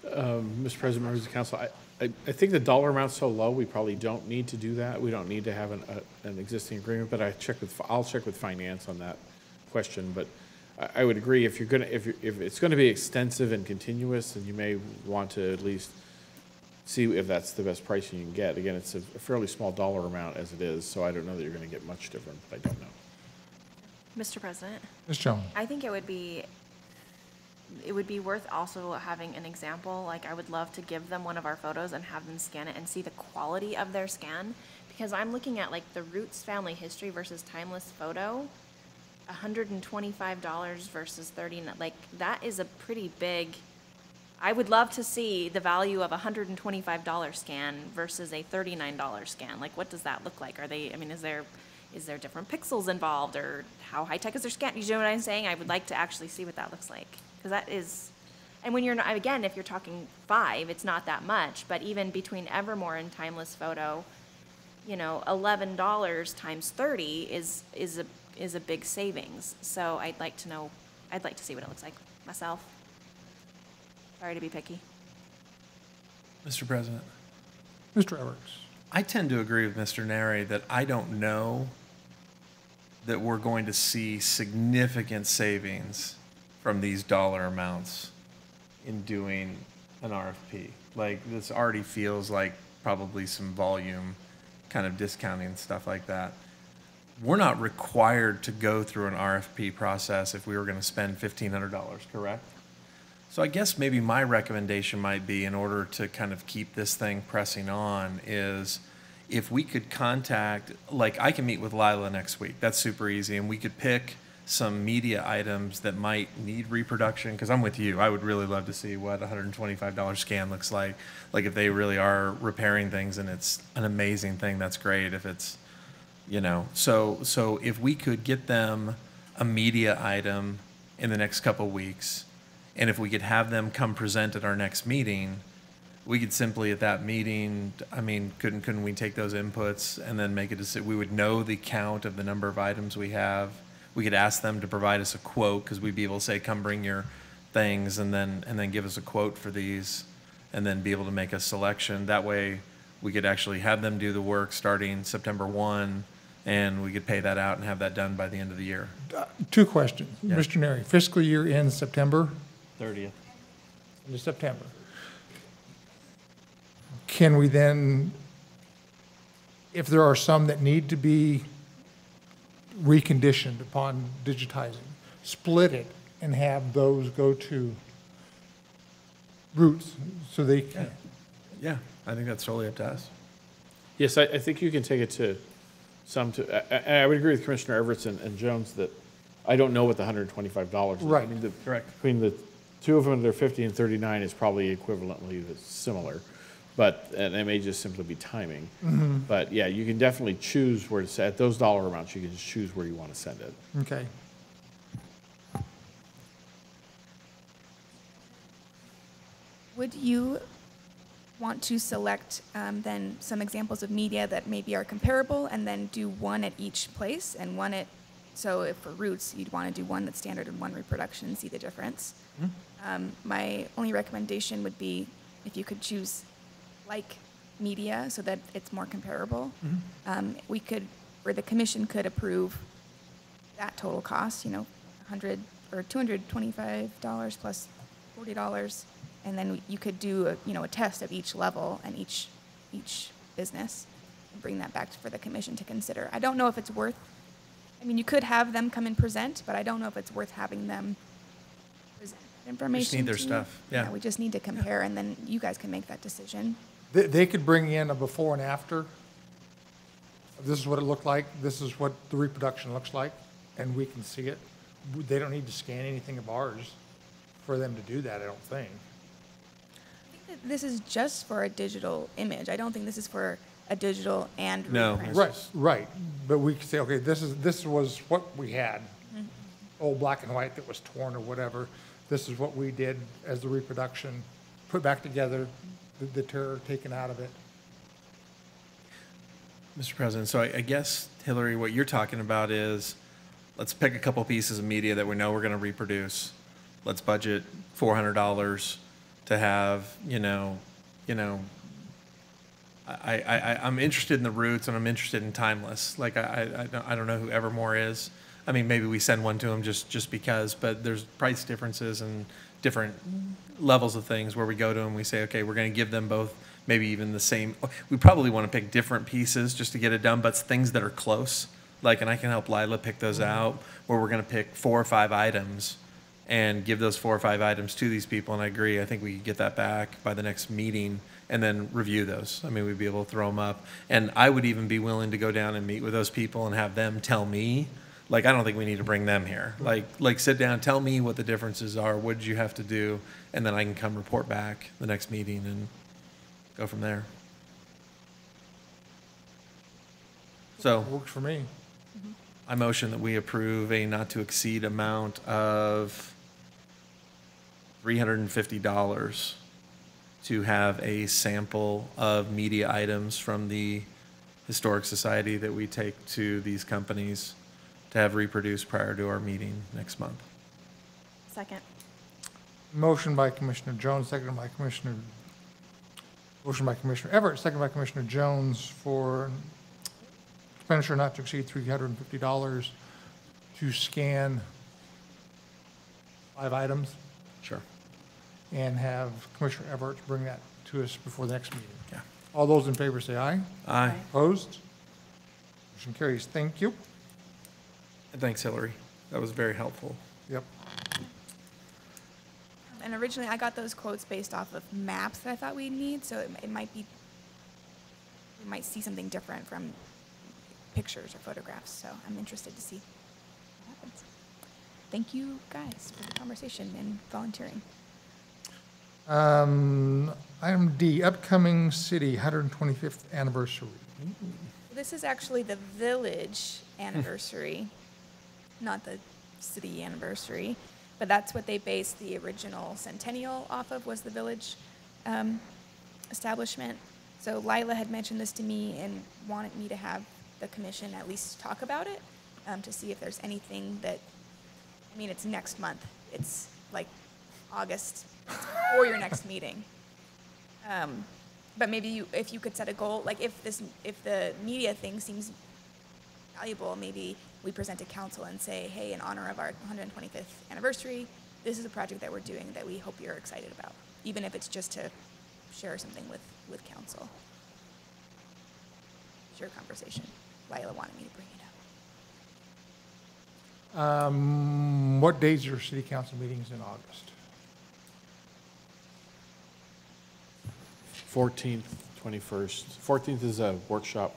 [SPEAKER 5] Mr. President, members of the council, I think the dollar amount's so low, we probably don't need to do that. We don't need to have an existing agreement, but I'll check with finance on that question. But I would agree, if it's gonna be extensive and continuous, then you may want to at least see if that's the best pricing you can get. Again, it's a fairly small dollar amount as it is, so I don't know that you're gonna get much different, but I don't know.
[SPEAKER 3] Mr. President,
[SPEAKER 1] Ms. Jones?
[SPEAKER 3] I think it would be worth also having an example. Like, I would love to give them one of our photos and have them scan it and see the quality of their scan, because I'm looking at like the Roots family history versus timeless photo, $125 versus $30. Like, that is a pretty big. I would love to see the value of a $125 scan versus a $39 scan. Like, what does that look like? Is there different pixels involved, or how high tech is their scan? You know what I'm saying? I would like to actually see what that looks like. Because that is, and when you're not, again, if you're talking 5, it's not that much, but even between Evermore and Timeless Photo, $11 times 30 is a big savings. So I'd like to see what it looks like myself. Sorry to be picky.
[SPEAKER 6] Mr. President,
[SPEAKER 1] Mr. Edwards?
[SPEAKER 6] I tend to agree with Mr. Neri that I don't know that we're going to see significant savings from these dollar amounts in doing an RFP. Like, this already feels like probably some volume kind of discounting and stuff like that. We're not required to go through an RFP process if we were going to spend $1,500, correct? So I guess maybe my recommendation might be, in order to kind of keep this thing pressing on, is if we could contact, like, I can meet with Lila next week. That's super easy. And we could pick some media items that might need reproduction, because I'm with you. I would really love to see what a $125 scan looks like. Like, if they really are repairing things and it's an amazing thing, that's great. If it's, you know? So if we could get them a media item in the next couple weeks, and if we could have them come present at our next meeting, we could simply at that meeting, I mean, couldn't we take those inputs and then make a decision? We would know the count of the number of items we have. We could ask them to provide us a quote, because we'd be able to say, come bring your things, and then give us a quote for these, and then be able to make a selection. That way, we could actually have them do the work starting September 1, and we could pay that out and have that done by the end of the year.
[SPEAKER 1] Two questions.
[SPEAKER 6] Yeah.
[SPEAKER 1] Mr. Neri, fiscal year ends September,
[SPEAKER 6] 30th.
[SPEAKER 1] into September. Can we then, if there are some that need to be reconditioned upon digitizing, split it and have those go to Roots so they can?
[SPEAKER 6] Yeah, I think that's totally up to us.
[SPEAKER 5] Yes, I think you can take it to some, I would agree with Commissioner Everett and Jones that I don't know what the $125 is.
[SPEAKER 1] Right.
[SPEAKER 5] I mean,
[SPEAKER 6] Correct.
[SPEAKER 5] Between the two of them, they're 50 and 39 is probably equivalently similar, but, and it may just simply be timing. But yeah, you can definitely choose where to set, at those dollar amounts, you can just choose where you want to send it.
[SPEAKER 1] Okay.
[SPEAKER 8] Would you want to select then some examples of media that maybe are comparable and then do one at each place and one at, so if for Roots, you'd want to do one that's standard and one reproduction and see the difference. My only recommendation would be if you could choose like media so that it's more comparable. We could, or the commission could approve that total cost, you know, $100 or $225 plus $40. And then you could do a, you know, a test of each level and each business and bring that back for the commission to consider. I don't know if it's worth, I mean, you could have them come and present, but I don't know if it's worth having them present information.
[SPEAKER 6] need their
[SPEAKER 8] to you.
[SPEAKER 6] stuff, yeah.
[SPEAKER 8] We just need to compare, and then you guys can make that decision.
[SPEAKER 1] They could bring in a before and after. This is what it looked like, this is what the reproduction looks like, and we can see it. They don't need to scan anything of ours for them to do that, I don't think.
[SPEAKER 8] This is just for a digital image. I don't think this is for a digital and
[SPEAKER 6] No.
[SPEAKER 8] reprint.
[SPEAKER 1] Right, but we could say, okay, this was what we had, old black and white that was torn or whatever. This is what we did as the reproduction, put back together, the terror taken out of it.
[SPEAKER 6] Mr. President, so I guess, Hillary, what you're talking about is, let's pick a couple pieces of media that we know we're going to reproduce. Let's budget $400 to have, I'm interested in the Roots and I'm interested in Timeless. Like, I don't know who Evermore is. I mean, maybe we send one to them just because, but there's price differences and different levels of things where we go to them, we say, okay, we're going to give them both, maybe even the same. We probably want to pick different pieces just to get it done, but things that are close. Like, and I can help Lila pick those out, where we're going to pick 4 or 5 items and give those 4 or 5 items to these people. And I agree, I think we could get that back by the next meeting and then review those. I mean, we'd be able to throw them up. And I would even be willing to go down and meet with those people and have them tell me. Like, I don't think we need to bring them here. Like sit down, tell me what the differences are, what did you have to do, and then I can come report back the next meeting and go from there. So
[SPEAKER 1] Works for me.
[SPEAKER 6] I motion that we approve a not to exceed amount of $350 to have a sample of media items from the Historic Society that we take to these companies to have reproduced prior to our meeting next month.
[SPEAKER 3] Second.
[SPEAKER 1] Motion by Commissioner Jones, seconded by motion by Commissioner Everett, seconded by Commissioner Jones for expenditure not to exceed $350 to scan 5 items
[SPEAKER 6] Sure.
[SPEAKER 1] and have Commissioner Everett bring that to us before the next meeting.
[SPEAKER 6] Yeah.
[SPEAKER 1] All those in favor say aye.
[SPEAKER 6] Aye.
[SPEAKER 1] Opposed? Motion carries. Thank you.
[SPEAKER 6] And thanks, Hillary. That was very helpful.
[SPEAKER 1] Yep.
[SPEAKER 8] And originally, I got those quotes based off of maps that I thought we'd need, so it might be, we might see something different from pictures or photographs, so I'm interested to see what happens. Thank you, guys, for the conversation and volunteering.
[SPEAKER 1] Item D, upcoming city 125th anniversary.
[SPEAKER 8] This is actually the village anniversary, not the city anniversary, but that's what they based the original centennial off of, was the village establishment. So Lila had mentioned this to me and wanted me to have the commission at least talk about it, to see if there's anything that, I mean, it's next month. It's like August or your next meeting. But maybe if you could set a goal, like if the media thing seems valuable, maybe we present to council and say, hey, in honor of our 125th anniversary, this is a project that we're doing that we hope you're excited about, even if it's just to share something with council. Share conversation. Lila wanted me to bring it up.
[SPEAKER 1] What days are city council meetings in August?
[SPEAKER 5] 14th, 21st. 14th is a workshop.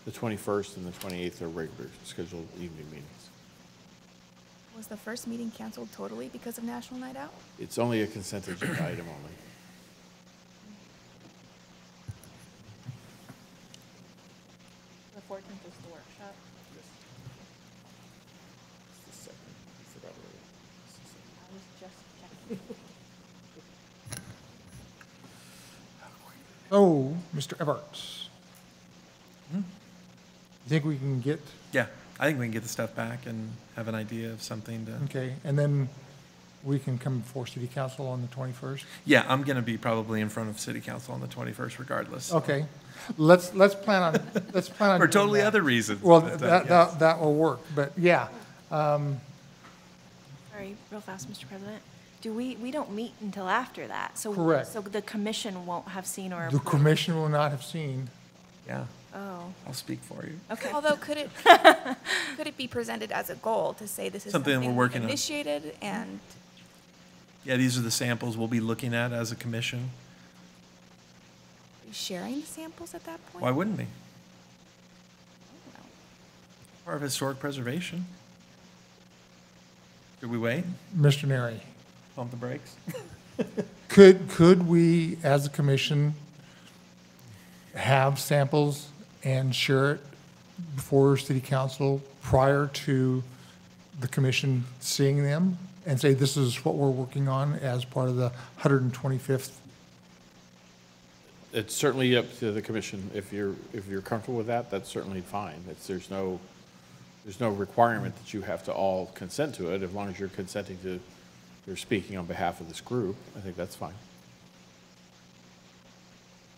[SPEAKER 5] The 21st and the 28th are regular scheduled evening meetings.
[SPEAKER 8] Was the first meeting canceled totally because of National Night Out?
[SPEAKER 5] It's only a consent agenda item only.
[SPEAKER 3] The 14th is the workshop. I was just checking.
[SPEAKER 1] Oh, Mr. Everts. You think we can get,
[SPEAKER 6] Yeah, I think we can get the stuff back and have an idea of something to.
[SPEAKER 1] okay, and then we can come before city council on the 21st?
[SPEAKER 6] Yeah, I'm going to be probably in front of city council on the 21st regardless.
[SPEAKER 1] Okay, let's plan on
[SPEAKER 6] For
[SPEAKER 1] doing
[SPEAKER 6] totally
[SPEAKER 1] that.
[SPEAKER 6] other reasons.
[SPEAKER 1] Well,
[SPEAKER 6] but,
[SPEAKER 1] that
[SPEAKER 6] yes.
[SPEAKER 1] that will work, but yeah.
[SPEAKER 3] Sorry, real fast, Mr. President. We don't meet until after that, so.
[SPEAKER 1] Correct.
[SPEAKER 3] So the commission won't have seen or.
[SPEAKER 1] The
[SPEAKER 3] approved.
[SPEAKER 1] commission will not have seen.
[SPEAKER 6] Yeah,
[SPEAKER 3] Oh,
[SPEAKER 6] I'll speak for you.
[SPEAKER 3] okay.
[SPEAKER 8] Although could it be presented as a goal to say this is
[SPEAKER 6] Something
[SPEAKER 8] something,
[SPEAKER 6] we're
[SPEAKER 8] we've
[SPEAKER 6] working on.
[SPEAKER 8] initiated and
[SPEAKER 6] Yeah, these are the samples we'll be looking at as a commission.
[SPEAKER 8] sharing the samples at that point?
[SPEAKER 6] Why wouldn't we?
[SPEAKER 8] Well,
[SPEAKER 6] Part of historic preservation. Should we wait?
[SPEAKER 1] Mr. Neri,
[SPEAKER 6] Pump the brakes?
[SPEAKER 1] could we, as a commission, have samples and share it before city council prior to the commission seeing them? And say, this is what we're working on as part of the 125th?
[SPEAKER 5] It's certainly up to the commission. If you're comfortable with that, that's certainly fine. There's no requirement that you have to all consent to it. As long as you're consenting to, you're speaking on behalf of this group, I think that's fine.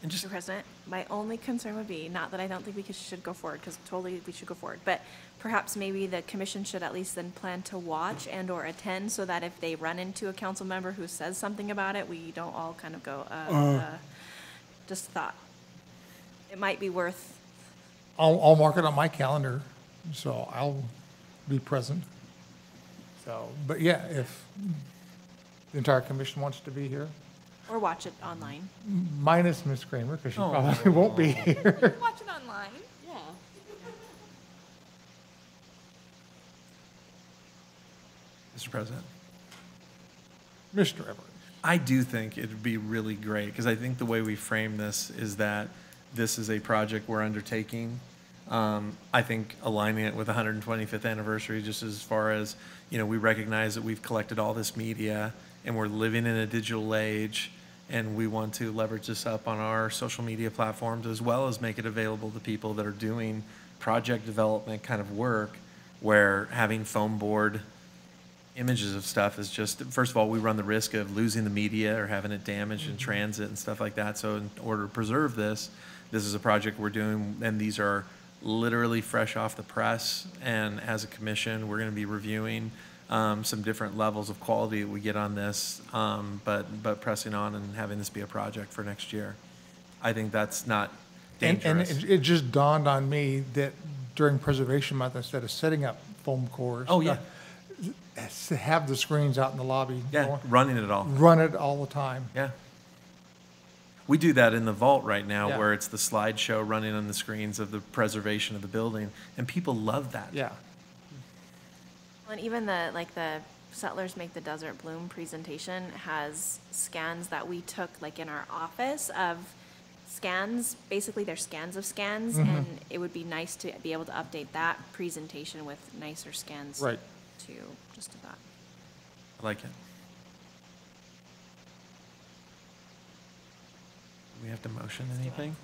[SPEAKER 6] And just,
[SPEAKER 3] Mr. President, my only concern would be, not that I don't think we should go forward, because totally we should go forward, but perhaps maybe the commission should at least then plan to watch and/or attend, so that if they run into a council member who says something about it, we don't all kind of go, just a thought. It might be worth,
[SPEAKER 1] I'll mark it on my calendar, so I'll be present. So, but yeah, if the entire commission wants to be here,
[SPEAKER 3] or watch it online.
[SPEAKER 1] minus Ms. Kramer, because she probably won't be here.
[SPEAKER 8] watch it online.
[SPEAKER 7] Yeah.
[SPEAKER 6] Mr. President,
[SPEAKER 1] Mr. Everett.
[SPEAKER 6] I do think it'd be really great, because I think the way we frame this is that this is a project we're undertaking. I think aligning it with the 125th anniversary, just as far as, we recognize that we've collected all this media and we're living in a digital age, and we want to leverage this up on our social media platforms, as well as make it available to people that are doing project development kind of work, where having foam board images of stuff is just, first of all, we run the risk of losing the media or having it damaged in transit and stuff like that. So in order to preserve this is a project we're doing, and these are literally fresh off the press. And as a commission, we're going to be reviewing some different levels of quality that we get on this, but pressing on and having this be a project for next year. I think that's not
[SPEAKER 1] And
[SPEAKER 6] dangerous.
[SPEAKER 1] it just dawned on me that during Preservation Month, instead of setting up foam cores.
[SPEAKER 6] Oh, yeah.
[SPEAKER 1] Have the screens out in the lobby.
[SPEAKER 6] Yeah, running it all.
[SPEAKER 1] Run it all the time.
[SPEAKER 6] Yeah. We do that in the vault right now,
[SPEAKER 1] Yeah.
[SPEAKER 6] where it's the slideshow running on the screens of the preservation of the building, and people love that.
[SPEAKER 1] Yeah.
[SPEAKER 3] And even the Settlers Make the Desert Bloom presentation has scans that we took in our office of scans, basically they're scans of scans, and it would be nice to be able to update that presentation with nicer scans.
[SPEAKER 1] Right.
[SPEAKER 3] To just to that.
[SPEAKER 6] I like it. Do we have to motion anything?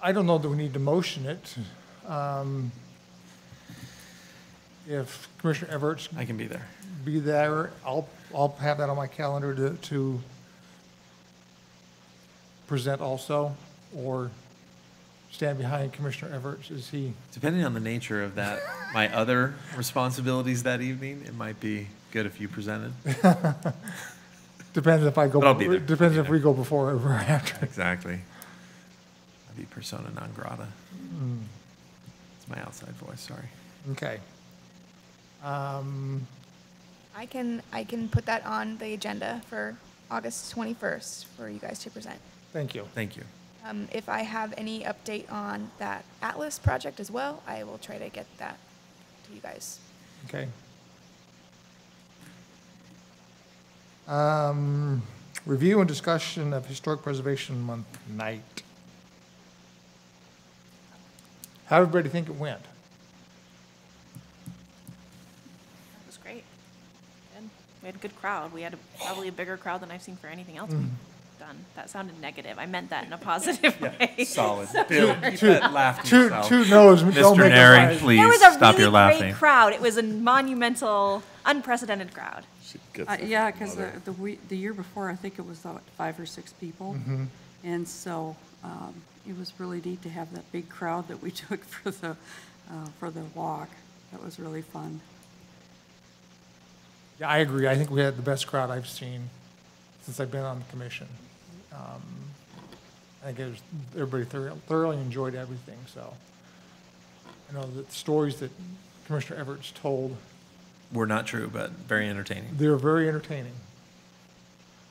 [SPEAKER 1] I don't know that we need to motion it. If Commissioner Everett's
[SPEAKER 6] I can be there.
[SPEAKER 1] be there, I'll have that on my calendar to present also, or stand behind Commissioner Everett. Is he?
[SPEAKER 6] Depending on the nature of that, my other responsibilities that evening, it might be good if you presented.
[SPEAKER 1] Depends if I go.
[SPEAKER 6] But I'll be there.
[SPEAKER 1] Depends
[SPEAKER 6] I'll
[SPEAKER 1] if
[SPEAKER 6] be
[SPEAKER 1] we go before or after.
[SPEAKER 6] Exactly. I'd be persona non grata. It's my outside voice, sorry.
[SPEAKER 1] Okay.
[SPEAKER 8] I can put that on the agenda for August 21st for you guys to present.
[SPEAKER 1] Thank you.
[SPEAKER 6] Thank you.
[SPEAKER 8] If I have any update on that Atlas project as well, I will try to get that to you guys.
[SPEAKER 1] Okay. Review and discussion of Historic Preservation Month night. How did everybody think it went?
[SPEAKER 3] That was great. Good. We had a good crowd. We had probably a bigger crowd than I've seen for anything else we've done. That sounded negative. I meant that in a positive way.
[SPEAKER 6] Solid. Bill, keep that laugh to
[SPEAKER 1] Two
[SPEAKER 6] yourself.
[SPEAKER 1] no's don't
[SPEAKER 6] Mr.
[SPEAKER 1] make a
[SPEAKER 6] Neri,
[SPEAKER 1] right.
[SPEAKER 6] please
[SPEAKER 3] There was a
[SPEAKER 6] stop
[SPEAKER 3] really
[SPEAKER 6] your laughing.
[SPEAKER 3] great crowd. It was a monumental, unprecedented crowd.
[SPEAKER 2] Yeah, because the year before, I think it was 5 or 6 people. And so it was really neat to have that big crowd that we took for the walk. That was really fun.
[SPEAKER 1] Yeah, I agree. I think we had the best crowd I've seen since I've been on the commission. I think everybody thoroughly enjoyed everything, so. I know that the stories that Commissioner Everett's told,
[SPEAKER 6] Were not true, but very entertaining.
[SPEAKER 1] they're very entertaining.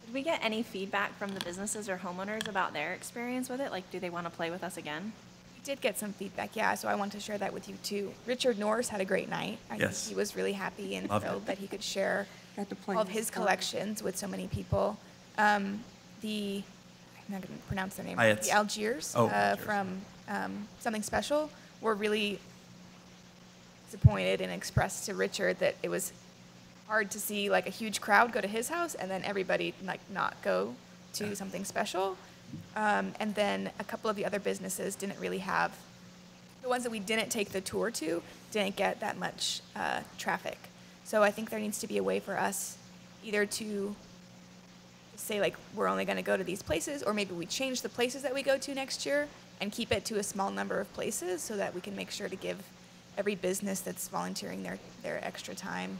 [SPEAKER 3] Did we get any feedback from the businesses or homeowners about their experience with it? Like, do they want to play with us again?
[SPEAKER 8] We did get some feedback, yeah, so I want to share that with you too. Richard Norris had a great night. I
[SPEAKER 6] Yes.
[SPEAKER 8] think he was really happy and
[SPEAKER 6] Loved it.
[SPEAKER 8] thrilled that he could share
[SPEAKER 2] Got to play
[SPEAKER 8] all of
[SPEAKER 2] with
[SPEAKER 8] his
[SPEAKER 2] stuff.
[SPEAKER 8] collections with so many people. I'm not going to pronounce their name.
[SPEAKER 6] Ayats.
[SPEAKER 8] The Algiers,
[SPEAKER 6] Oh, Algiers.
[SPEAKER 8] from Something Special were really disappointed and expressed to Richard that it was hard to see like a huge crowd go to his house and then everybody like not go to Something Special. And then a couple of the other businesses didn't really have, the ones that we didn't take the tour to didn't get that much traffic. So I think there needs to be a way for us either to say like we're only going to go to these places, or maybe we change the places that we go to next year and keep it to a small number of places so that we can make sure to give every business that's volunteering their extra time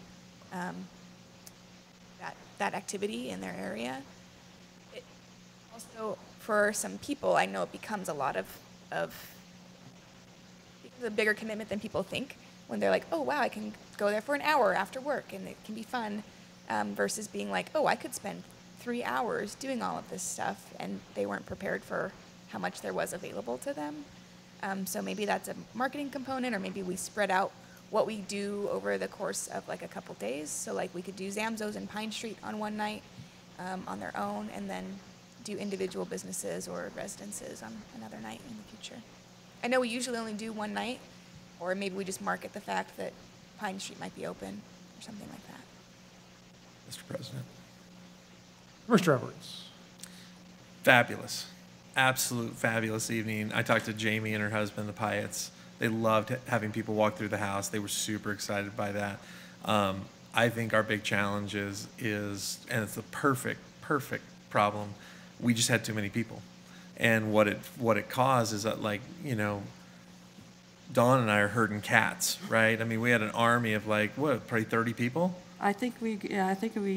[SPEAKER 8] that activity in their area. It also, for some people, I know it becomes a lot of becomes a bigger commitment than people think when they're like, oh wow, I can go there for an hour after work and it can be fun, versus being like, oh, I could spend 3 hours doing all of this stuff, and they weren't prepared for how much there was available to them. So maybe that's a marketing component, or maybe we spread out what we do over the course of like a couple days. So like we could do Zamzows and Pine Street on one night on their own, and then do individual businesses or residences on another night in the future. I know we usually only do one night, or maybe we just market the fact that Pine Street might be open or something like that.
[SPEAKER 6] Mr. President.
[SPEAKER 1] Mr. Everett.
[SPEAKER 6] Fabulous. Absolute fabulous evening. I talked to Jamie and her husband, the Pyetts. They loved having people walk through the house. They were super excited by that. I think our big challenge is, and it's the perfect problem, we just had too many people. And what it caused is that, like, you know, Dawn and I are herding cats, right? I mean, we had an army of like, what, probably 30 people?
[SPEAKER 2] I think we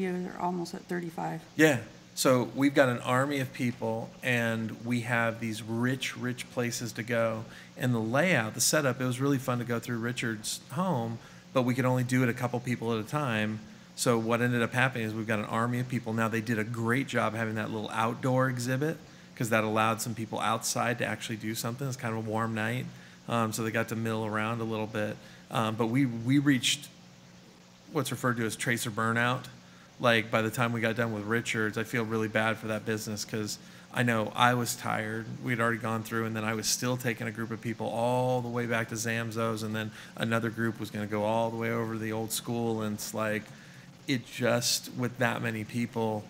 [SPEAKER 2] are almost at 35.
[SPEAKER 6] Yeah. So we've got an army of people, and we have these rich places to go. And the layout, the setup, it was really fun to go through Richard's home, but we could only do it a couple people at a time. So what ended up happening is we've got an army of people. Now, they did a great job having that little outdoor exhibit, because that allowed some people outside to actually do something. It's kind of a warm night. So they got to mill around a little bit. But we reached what's referred to as tracer burnout. like by the time we got done with Richards, I feel really bad for that business because I know I was tired. We'd already gone through, and then I was still taking a group of people all the way back to Zamzows, and then another group was going to go all the way over to the old school, and it's like, it just, with that many people,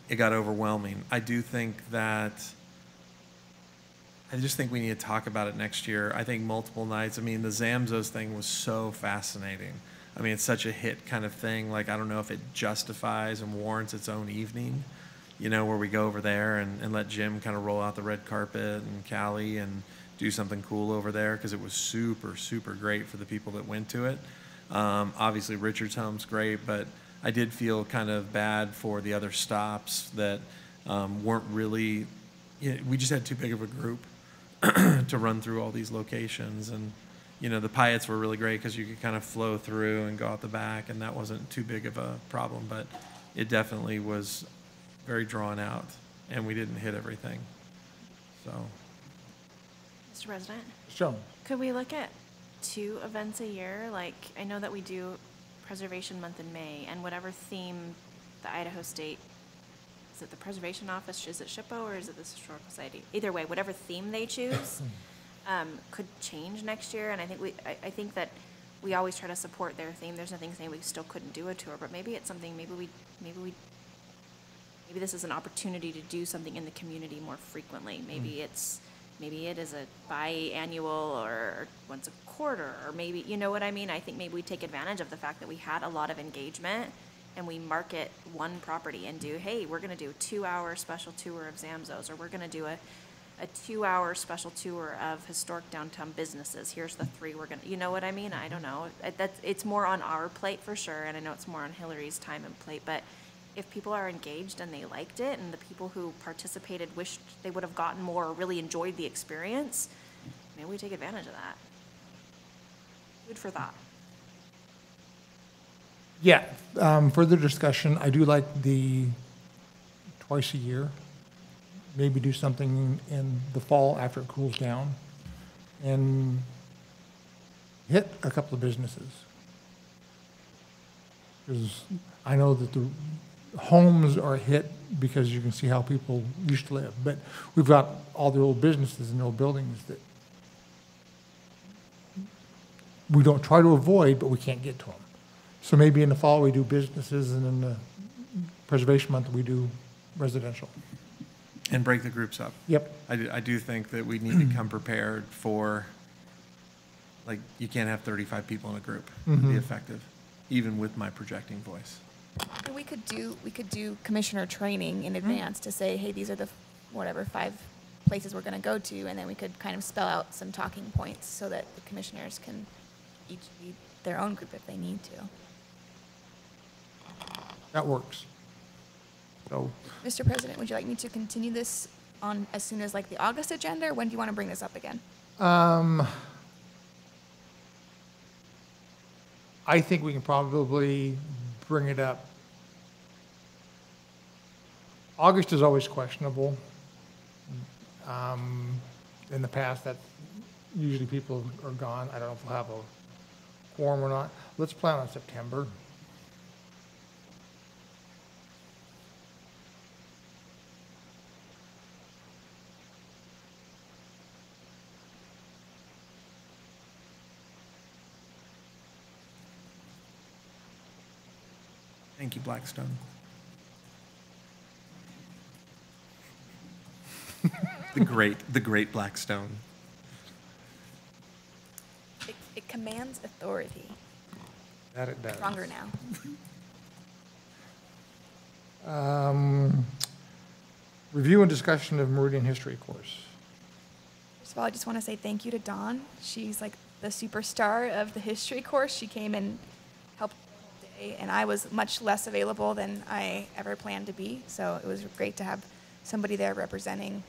[SPEAKER 6] it got overwhelming. I just think we need to talk about it next year. I think multiple nights. I mean, the Zamzows thing was so fascinating. I mean, it's such a hit kind of thing. Like, I don't know if it justifies and warrants its own evening, where we go over there and let Jim kind of roll out the red carpet and Callie and do something cool over there, because it was super, super great for the people that went to it. Obviously, Richards Home's great, but I did feel kind of bad for the other stops that weren't really, we just had too big of a group to run through all these locations. And, the Pyatt's were really great because you could kind of flow through and go out the back, and that wasn't too big of a problem, but it definitely was very drawn out, and we didn't hit everything. So.
[SPEAKER 3] Mr. President,
[SPEAKER 1] Sure.
[SPEAKER 3] could we look at 2 events a year? Like, I know that we do Preservation Month in May, and whatever theme the Idaho State, is it the Preservation Office, is it SHPO, or is it the Historical Society? Either way, whatever theme they choose could change next year, and I think that we always try to support their theme. There's nothing saying we still couldn't do a tour, but maybe it's something, maybe this is an opportunity to do something in the community more frequently. Maybe it is a biannual or once a quarter, or maybe, you know what I mean? I think maybe we take advantage of the fact that we had a lot of engagement, and we market one property and do, hey, we're going to do a 2-hour special tour of Zamzows, or we're going to do a 2-hour special tour of historic downtown businesses. Here's the 3 we're going to, you know what I mean? I don't know. It's more on our plate for sure, and I know it's more on Hillary's time and plate, but if people are engaged and they liked it, and the people who participated wished they would have gotten more or really enjoyed the experience, maybe we take advantage of that. Food for thought.
[SPEAKER 1] Yeah, further discussion. I do like the twice a year. Maybe do something in the fall after it cools down, and hit a couple of businesses. Because I know that the homes are hit because you can see how people used to live, but we've got all the old businesses and old buildings that we don't try to avoid, but we can't get to them. So maybe in the fall we do businesses, and in the Preservation Month we do residential.
[SPEAKER 6] And break the groups up.
[SPEAKER 1] Yep.
[SPEAKER 6] I do think that we need to come prepared for, like, you can't have 35 people in a group to be effective, even with my projecting voice.
[SPEAKER 8] And we could do commissioner training in advance to say, hey, these are the 5 places we're going to go to, and then we could kind of spell out some talking points so that the commissioners can each lead their own group if they need to.
[SPEAKER 1] That works. So,
[SPEAKER 8] Mr. President, would you like me to continue this on as soon as like the August agenda, or when do you want to bring this up again?
[SPEAKER 1] I think we can probably bring it up. August is always questionable. In the past, that usually people are gone. I don't know if we'll have a quorum or not. Let's plan on September.
[SPEAKER 6] Thank you, Blackstone. the great Blackstone.
[SPEAKER 8] It commands authority.
[SPEAKER 1] That it does.
[SPEAKER 8] Stronger now.
[SPEAKER 1] Review and discussion of Meridian History course.
[SPEAKER 8] First of all, I just want to say thank you to Dawn. She's like the superstar of the history course. She came and helped the whole day, and I was much less available than I ever planned to be. So it was great to have somebody there representing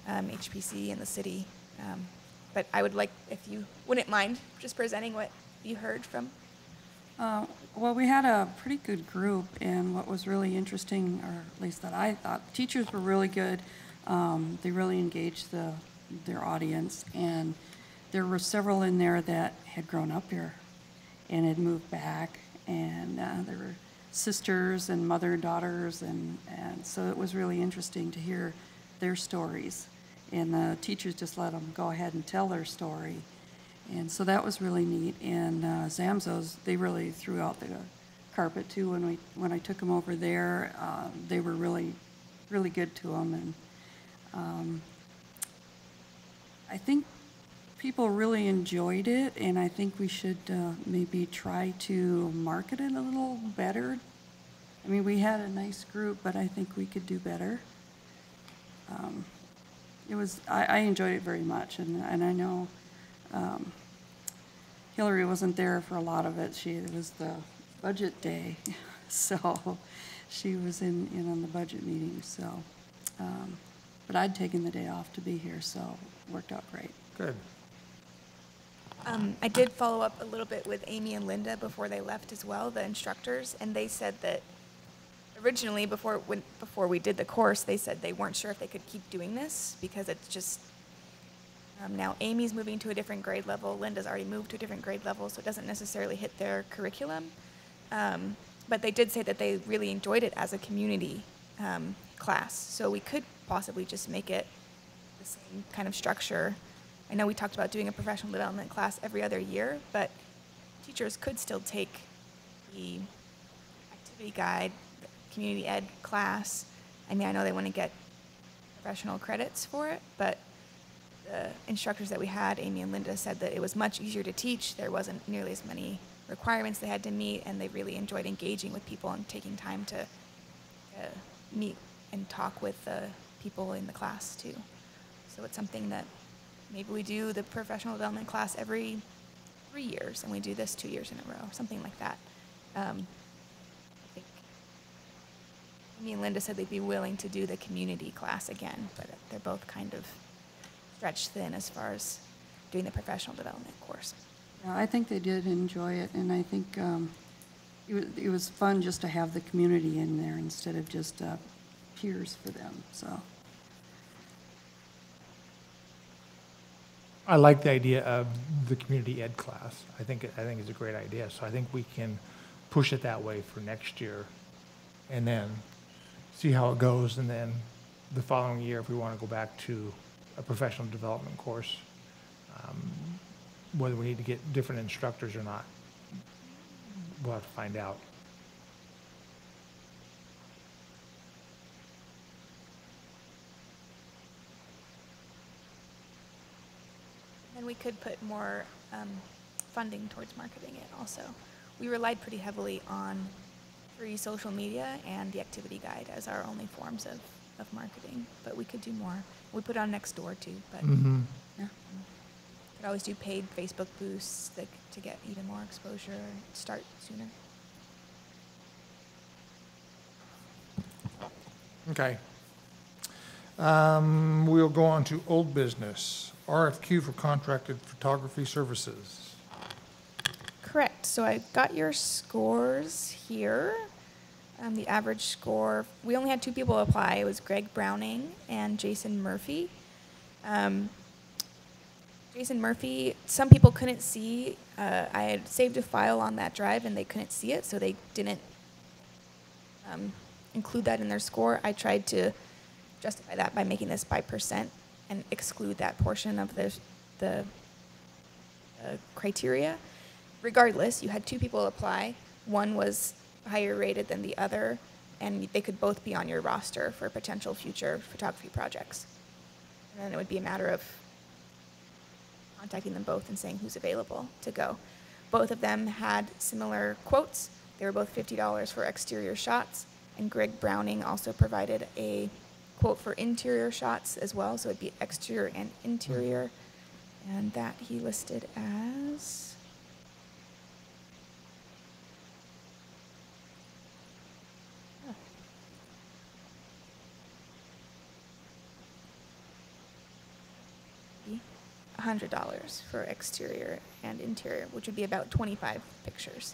[SPEAKER 8] HPC and the city. But I would like, if you wouldn't mind, just presenting what you heard from.
[SPEAKER 2] Well, we had a pretty good group, and what was really interesting, or at least that I thought, teachers were really good. They really engaged their audience, and there were several in there that had grown up here and had moved back, and there were sisters and mother and daughters, and so it was really interesting to hear their stories. And the teachers just let them go ahead and tell their story. And so that was really neat. And Zamzows, they really threw out the carpet too when I took them over there. They were really, really good to them. And I think people really enjoyed it, and I think we should maybe try to market it a little better. I mean, we had a nice group, but I think we could do better. I enjoyed it very much, and I know Hillary wasn't there for a lot of it. It was the budget day, so she was in on the budget meeting. So, but I'd taken the day off to be here, so it worked out great.
[SPEAKER 1] Good.
[SPEAKER 8] I did follow up a little bit with Amy and Linda before they left as well, the instructors, and they said that originally, before we did the course, they said they weren't sure if they could keep doing this because it's just, now Amy's moving to a different grade level, Linda's already moved to a different grade level, so it doesn't necessarily hit their curriculum. But they did say that they really enjoyed it as a community class, so we could possibly just make it the same kind of structure. I know we talked about doing a professional development class every other year, but teachers could still take the activity guide, the community ed class. I mean, I know they want to get professional credits for it, but the instructors that we had, Amy and Linda, said that it was much easier to teach. There wasn't nearly as many requirements they had to meet, and they really enjoyed engaging with people and taking time to meet and talk with the people in the class too. So it's something that maybe we do the professional development class every 3 years, and we do this 2 years in a row, something like that. I think me and Linda said they'd be willing to do the community class again, but they're both kind of stretched thin as far as doing the professional development course.
[SPEAKER 2] Yeah, I think they did enjoy it, and I think it was fun just to have the community in there instead of just peers for them. So.
[SPEAKER 1] I like the idea of the community ed class. I think it's a great idea. So I think we can push it that way for next year, and then see how it goes. And then the following year, if we want to go back to a professional development course, whether we need to get different instructors or not, we'll have to find out.
[SPEAKER 8] And we could put more funding towards marketing it also. We relied pretty heavily on free social media and the activity guide as our only forms of marketing, but we could do more. We put on Nextdoor too, but yeah. Could always do paid Facebook boosts to get even more exposure and start sooner.
[SPEAKER 1] Okay. We'll go on to old business. RFQ for contracted photography services.
[SPEAKER 8] Correct. So I got your scores here. The average score, we only had 2 people apply. It was Greg Browning and Jason Murphy. Jason Murphy, some people couldn't see. I had saved a file on that drive and they couldn't see it, so they didn't include that in their score. I tried to justify that by making this by percent and exclude that portion of the criteria. Regardless, you had 2 people apply. One was higher rated than the other, and they could both be on your roster for potential future photography projects. And then it would be a matter of contacting them both and saying who's available to go. Both of them had similar quotes. They were both $50 for exterior shots, and Greg Browning also provided a quote for interior shots as well, so it'd be exterior and interior, and that he listed as $100 for exterior and interior, which would be about 25 pictures.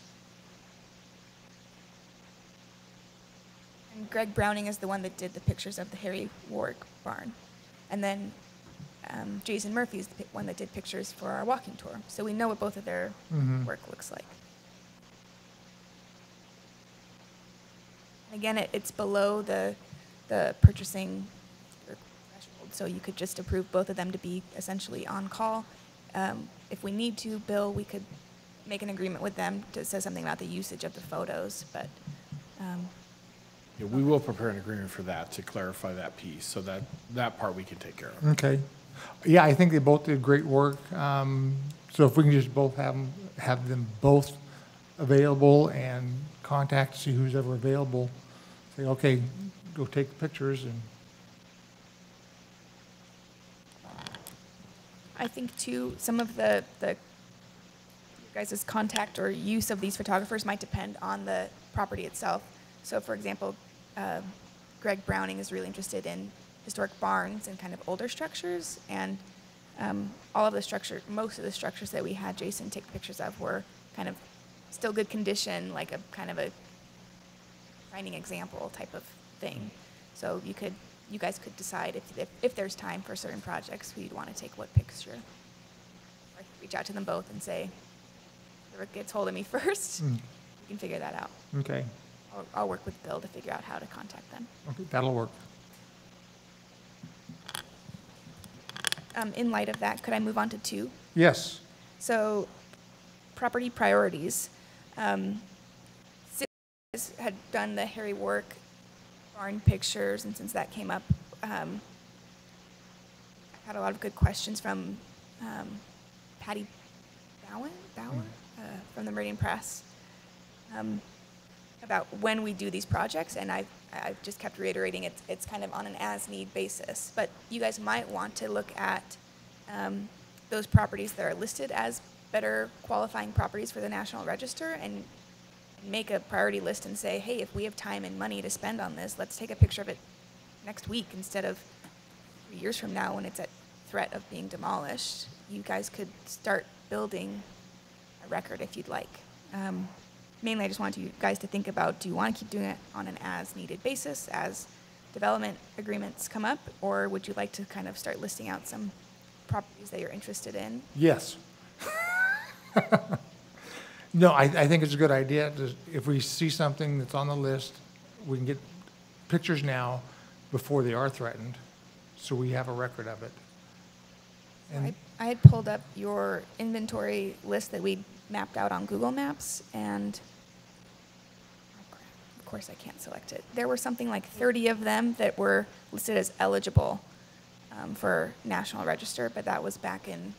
[SPEAKER 8] And Greg Browning is the one that did the pictures of the Harry Warwick barn. And then Jason Murphy is the one that did pictures for our walking tour. So we know what both of their work looks like. Again, it's below the purchasing threshold, so you could just approve both of them to be essentially on call. If we need to, Bill, we could make an agreement with them to say something about the usage of the photos, but
[SPEAKER 5] Yeah, we will prepare an agreement for that to clarify that piece, so that part we can take care of.
[SPEAKER 1] Okay. Yeah, I think they both did great work. So if we can just both have them both available and contact, see who's ever available, say, okay, go take the pictures and.
[SPEAKER 8] I think too, some of the guys' contact or use of these photographers might depend on the property itself. So for example, Greg Browning is really interested in historic barns and kind of older structures, and most of the structures that we had Jason take pictures of were kind of still good condition, like a kind of a shining example type of thing. So you guys could decide if there's time for certain projects who you'd want to take what picture. Or reach out to them both and say, whoever gets hold of me first, we can figure that out.
[SPEAKER 1] Okay.
[SPEAKER 8] I'll work with Bill to figure out how to contact them.
[SPEAKER 1] Okay, that'll work.
[SPEAKER 8] In light of that, could I move on to 2?
[SPEAKER 1] Yes.
[SPEAKER 8] So, property priorities. Cities had done the Harry Warwick barn pictures, and since that came up, I had a lot of good questions from Patty Bowen from the Meridian Press about when we do these projects, and I've just kept reiterating it's kind of on an as-need basis. But you guys might want to look at those properties that are listed as better qualifying properties for the National Register and make a priority list and say, hey, if we have time and money to spend on this, let's take a picture of it next week instead of 3 years from now when it's at threat of being demolished. You guys could start building a record if you'd like. Mainly, I just wanted you guys to think about, do you want to keep doing it on an as-needed basis as development agreements come up, or would you like to kind of start listing out some properties that you're interested in?
[SPEAKER 1] Yes. No, I think it's a good idea. If we see something that's on the list, we can get pictures now before they are threatened, so we have a record of it. And
[SPEAKER 8] I had pulled up your inventory list that we mapped out on Google Maps, and of course I can't select it. There were something like 30 of them that were listed as eligible for National Register, but that was back in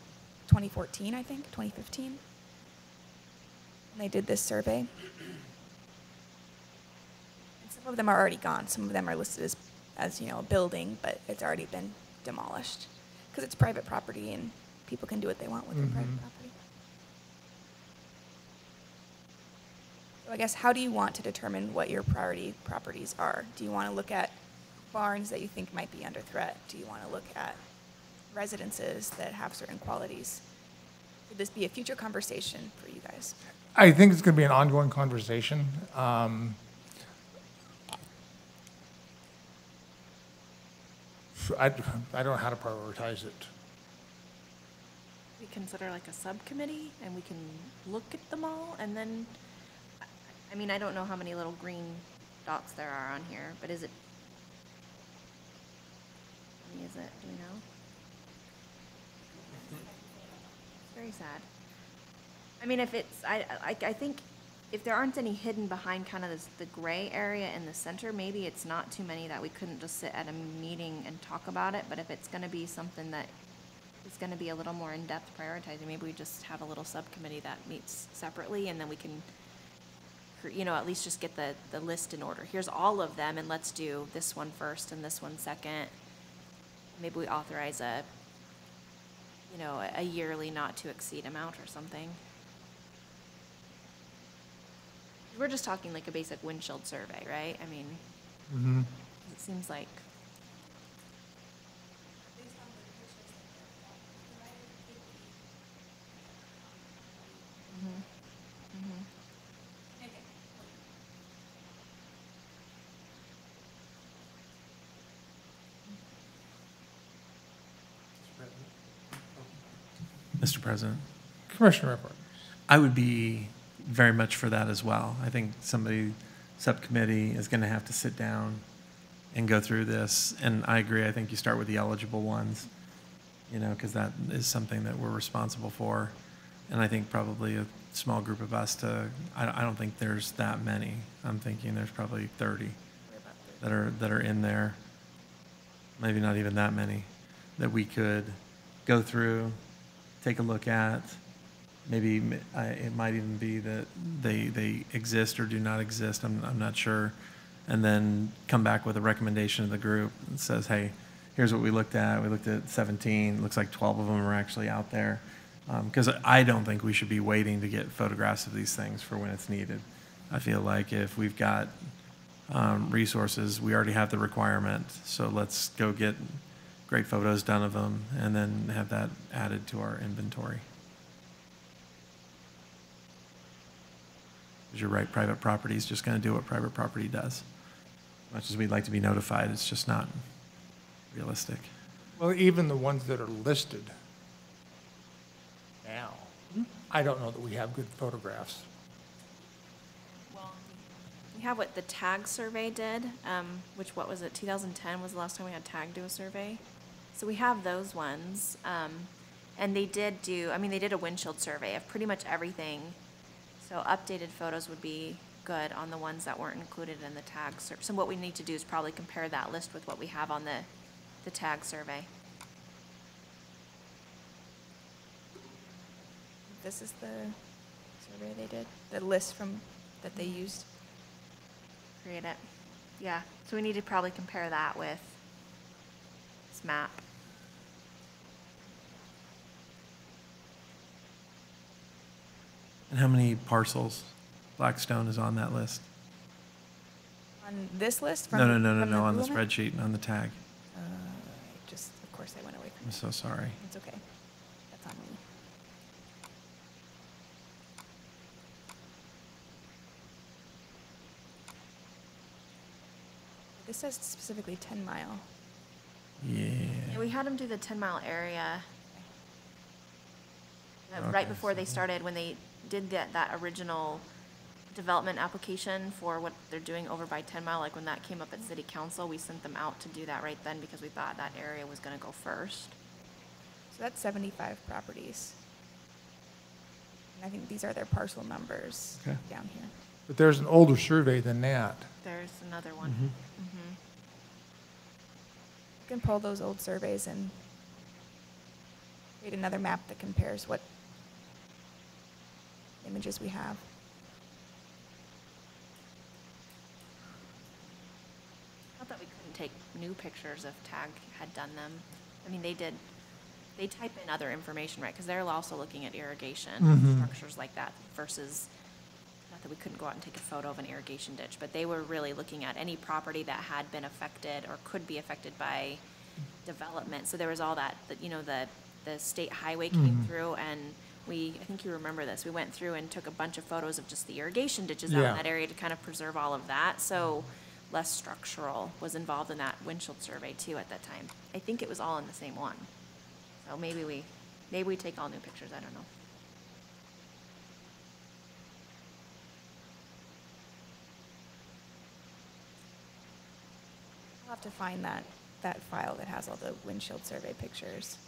[SPEAKER 8] 2014, I think, 2015. And they did this survey. And some of them are already gone. Some of them are listed as a building, but it's already been demolished because it's private property and people can do what they want with their private property. So I guess, how do you want to determine what your priority properties are? Do you want to look at barns that you think might be under threat? Do you want to look at residences that have certain qualities? Could this be a future conversation for you guys?
[SPEAKER 1] I think it's going to be an ongoing conversation. I don't know how to prioritize it.
[SPEAKER 3] We consider like a subcommittee and we can look at them all and then, I mean, I don't know how many little green dots there are on here, but is it, how many is it, do we know? It's very sad. I mean, if it's, I think if there aren't any hidden behind kind of the gray area in the center, maybe it's not too many that we couldn't just sit at a meeting and talk about it. But if it's going to be something that is going to be a little more in-depth prioritizing, maybe we just have a little subcommittee that meets separately, and then we can, at least just get the list in order. Here's all of them, and let's do this one first and this one second. Maybe we authorize a yearly not to exceed amount or something. We're just talking like a basic windshield survey, right? I mean, it seems like.
[SPEAKER 6] Mr. President,
[SPEAKER 1] Commissioner report.
[SPEAKER 6] I would be very much for that as well. I think somebody subcommittee is going to have to sit down and go through this. And I agree, I think you start with the eligible ones, you know, because that is something that we're responsible for. And I think probably a small group of us I don't think there's that many. I'm thinking there's probably 30 that are in there. Maybe not even that many that we could go through, take a look at. Maybe it might even be that they exist or do not exist. I'm not sure. And then come back with a recommendation to the group that says, hey, here's what we looked at. We looked at 17. It looks like 12 of them are actually out there. Because I don't think we should be waiting to get photographs of these things for when it's needed. I feel like if we've got resources, we already have the requirement. So let's go get great photos done of them and then have that added to our inventory. Because you're right, private property is just going to do what private property does. As much as we'd like to be notified, it's just not realistic.
[SPEAKER 1] Well, even the ones that are listed now, I don't know that we have good photographs.
[SPEAKER 3] Well, we have what the TAG survey did, which, what was it, 2010 was the last time we had TAG do a survey. So we have those ones. And they did they did a windshield survey of pretty much everything. So updated photos would be good on the ones that weren't included in the TAG survey. So what we need to do is probably compare that list with what we have on the TAG survey.
[SPEAKER 8] This is the survey they did, the list that they used.
[SPEAKER 3] Create it. Yeah, so we need to probably compare that with this map.
[SPEAKER 6] And how many parcels Blackstone is on that list?
[SPEAKER 8] On this list?
[SPEAKER 6] No,
[SPEAKER 8] from
[SPEAKER 6] on the
[SPEAKER 8] Google map?
[SPEAKER 6] spreadsheet and on the tag.
[SPEAKER 8] Of course, I went away from
[SPEAKER 6] I'm
[SPEAKER 8] it.
[SPEAKER 6] so sorry.
[SPEAKER 8] It's okay. That's on me. This says specifically 10 Mile.
[SPEAKER 6] Yeah.
[SPEAKER 3] Yeah, we had them do the 10-mile area right
[SPEAKER 6] Okay,
[SPEAKER 3] before they started, when they did that original development application for what they're doing over by 10 Mile. Like when that came up at city council, we sent them out to do that right then because we thought that area was going to go first.
[SPEAKER 8] So that's 75 properties. And I think these are their parcel numbers
[SPEAKER 1] Okay.
[SPEAKER 8] down here.
[SPEAKER 1] But there's an older survey than that.
[SPEAKER 3] There's another one.
[SPEAKER 8] You can pull those old surveys and create another map that compares what images we have.
[SPEAKER 3] Not that we couldn't take new pictures if TAG had done them. I mean, they type in other information, right? Because they're also looking at irrigation, structures like that versus, not that we couldn't go out and take a photo of an irrigation ditch, but they were really looking at any property that had been affected or could be affected by development. So there was all that, the state highway came through, and I think you remember this, we went through and took a bunch of photos of just the irrigation ditches out
[SPEAKER 1] Yeah.
[SPEAKER 3] in that area to kind of preserve all of that. So less structural was involved in that windshield survey too at that time. I think it was all in the same one. So maybe we take all new pictures, I don't know.
[SPEAKER 8] I'll have to find that file that has all the windshield survey pictures.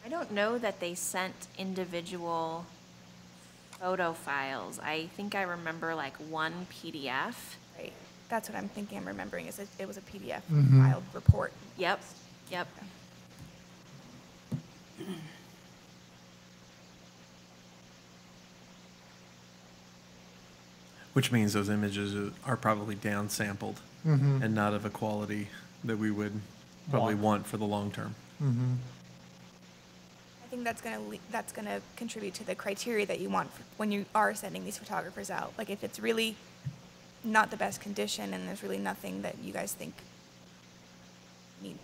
[SPEAKER 3] I don't know that they sent individual photo files. I think I remember like one PDF.
[SPEAKER 8] Right. That's what I'm thinking. I'm remembering is it was a PDF
[SPEAKER 1] Mhm.
[SPEAKER 8] filed report.
[SPEAKER 3] Yep.
[SPEAKER 6] Which means those images are probably downsampled and not of a quality that we would probably want for the long term.
[SPEAKER 8] I think that's gonna contribute to the criteria that you want when you are sending these photographers out. Like if it's really not the best condition and there's really nothing that you guys think need,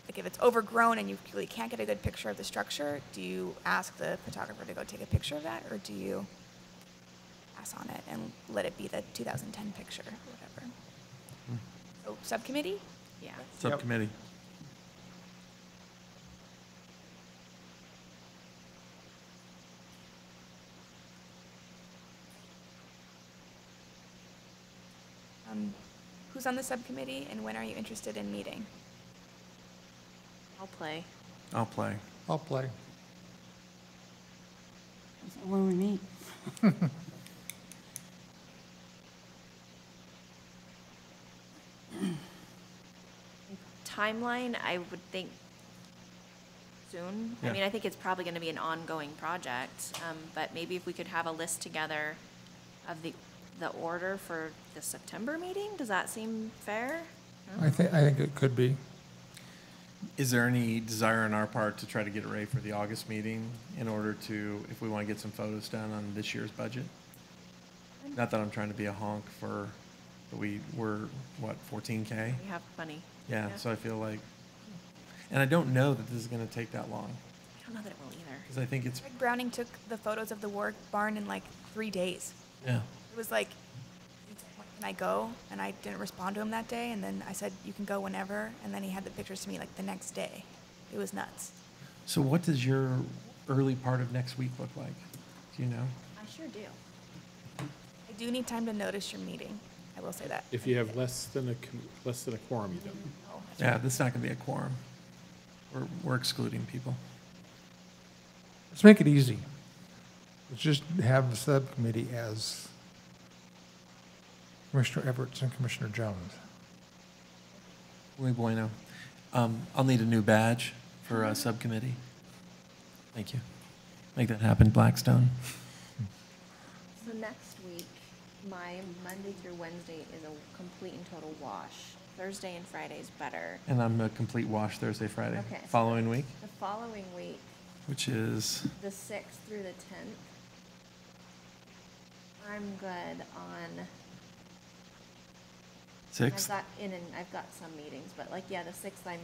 [SPEAKER 8] like if it's overgrown and you really can't get a good picture of the structure, do you ask the photographer to go take a picture of that, or do you pass on it and let it be the 2010 picture or whatever? So subcommittee?
[SPEAKER 3] Yeah.
[SPEAKER 6] Subcommittee.
[SPEAKER 8] Who's on the subcommittee, and when are you interested in meeting?
[SPEAKER 3] I'll play.
[SPEAKER 6] I'll play.
[SPEAKER 1] I'll play.
[SPEAKER 2] When we meet.
[SPEAKER 3] Timeline, I would think soon.
[SPEAKER 6] Yeah.
[SPEAKER 3] I mean, I think it's probably going to be an ongoing project, but maybe if we could have a list together of the order for the September meeting, does that seem fair?
[SPEAKER 1] I think it could be.
[SPEAKER 6] Is there any desire on our part to try to get it ready for the August meeting in order to, if we want to get some photos done on this year's budget? Not that I'm trying to be a honk but we're, what, 14K?
[SPEAKER 3] We have money.
[SPEAKER 6] Yeah,
[SPEAKER 3] Yeah.
[SPEAKER 6] so I feel like, and I don't know that this is going to take that long,
[SPEAKER 3] I don't know that it will either.
[SPEAKER 6] because I think it's,
[SPEAKER 8] Greg Browning took the photos of the war barn in like 3 days.
[SPEAKER 6] yeah.
[SPEAKER 8] It was like, can I go? And I didn't respond to him that day, and then I said, you can go whenever, and then he had the pictures to me like the next day. It was nuts.
[SPEAKER 6] So what does your early part of next week look like? Do you know?
[SPEAKER 3] I sure do.
[SPEAKER 8] I do need time to notice your meeting. I will say that.
[SPEAKER 5] If you have less than a quorum, you don't.
[SPEAKER 8] Oh, that's
[SPEAKER 6] Yeah,
[SPEAKER 8] right.
[SPEAKER 6] this is not going to be a quorum. We're excluding people.
[SPEAKER 1] Let's make it easy. Let's just have the subcommittee as Commissioner Everett and Commissioner Jones.
[SPEAKER 6] Muy bueno. I'll need a new badge for a subcommittee. Thank you. Make that happen, Blackstone.
[SPEAKER 3] So next week, my Monday through Wednesday is a complete and total wash. Thursday and Friday is better.
[SPEAKER 6] And I'm a complete wash Thursday, Friday.
[SPEAKER 3] Okay.
[SPEAKER 6] Following week,
[SPEAKER 3] The following week,
[SPEAKER 6] which is,
[SPEAKER 3] the 6th through the 10th, I'm good on. I've
[SPEAKER 6] 6th?
[SPEAKER 3] got some meetings, but like, yeah, the 6th, I'm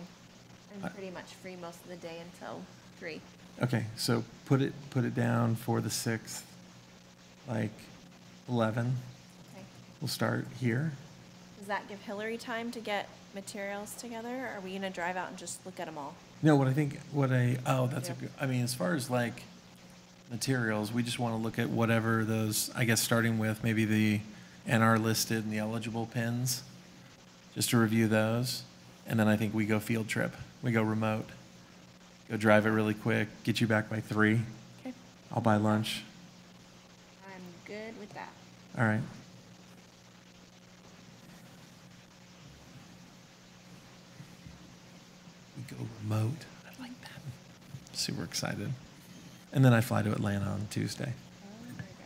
[SPEAKER 3] pretty much free most of the day until 3.
[SPEAKER 6] Okay, so put it down for the 6th, like 11.
[SPEAKER 3] Okay.
[SPEAKER 6] We'll start here.
[SPEAKER 3] Does that give Hillary time to get materials together, or are we gonna drive out and just look at them all?
[SPEAKER 6] No, that's a good, I mean, as far as like materials, we just want to look at whatever those, I guess, starting with maybe the NR listed and the eligible pins, just to review those. And then I think we go field trip. We go remote. Go drive it really quick, get you back by 3.
[SPEAKER 3] Okay.
[SPEAKER 6] I'll buy lunch.
[SPEAKER 3] I'm good with that.
[SPEAKER 6] All right. We go remote. I like that. Super excited. And then I fly to Atlanta on Tuesday.
[SPEAKER 3] Oh, very good.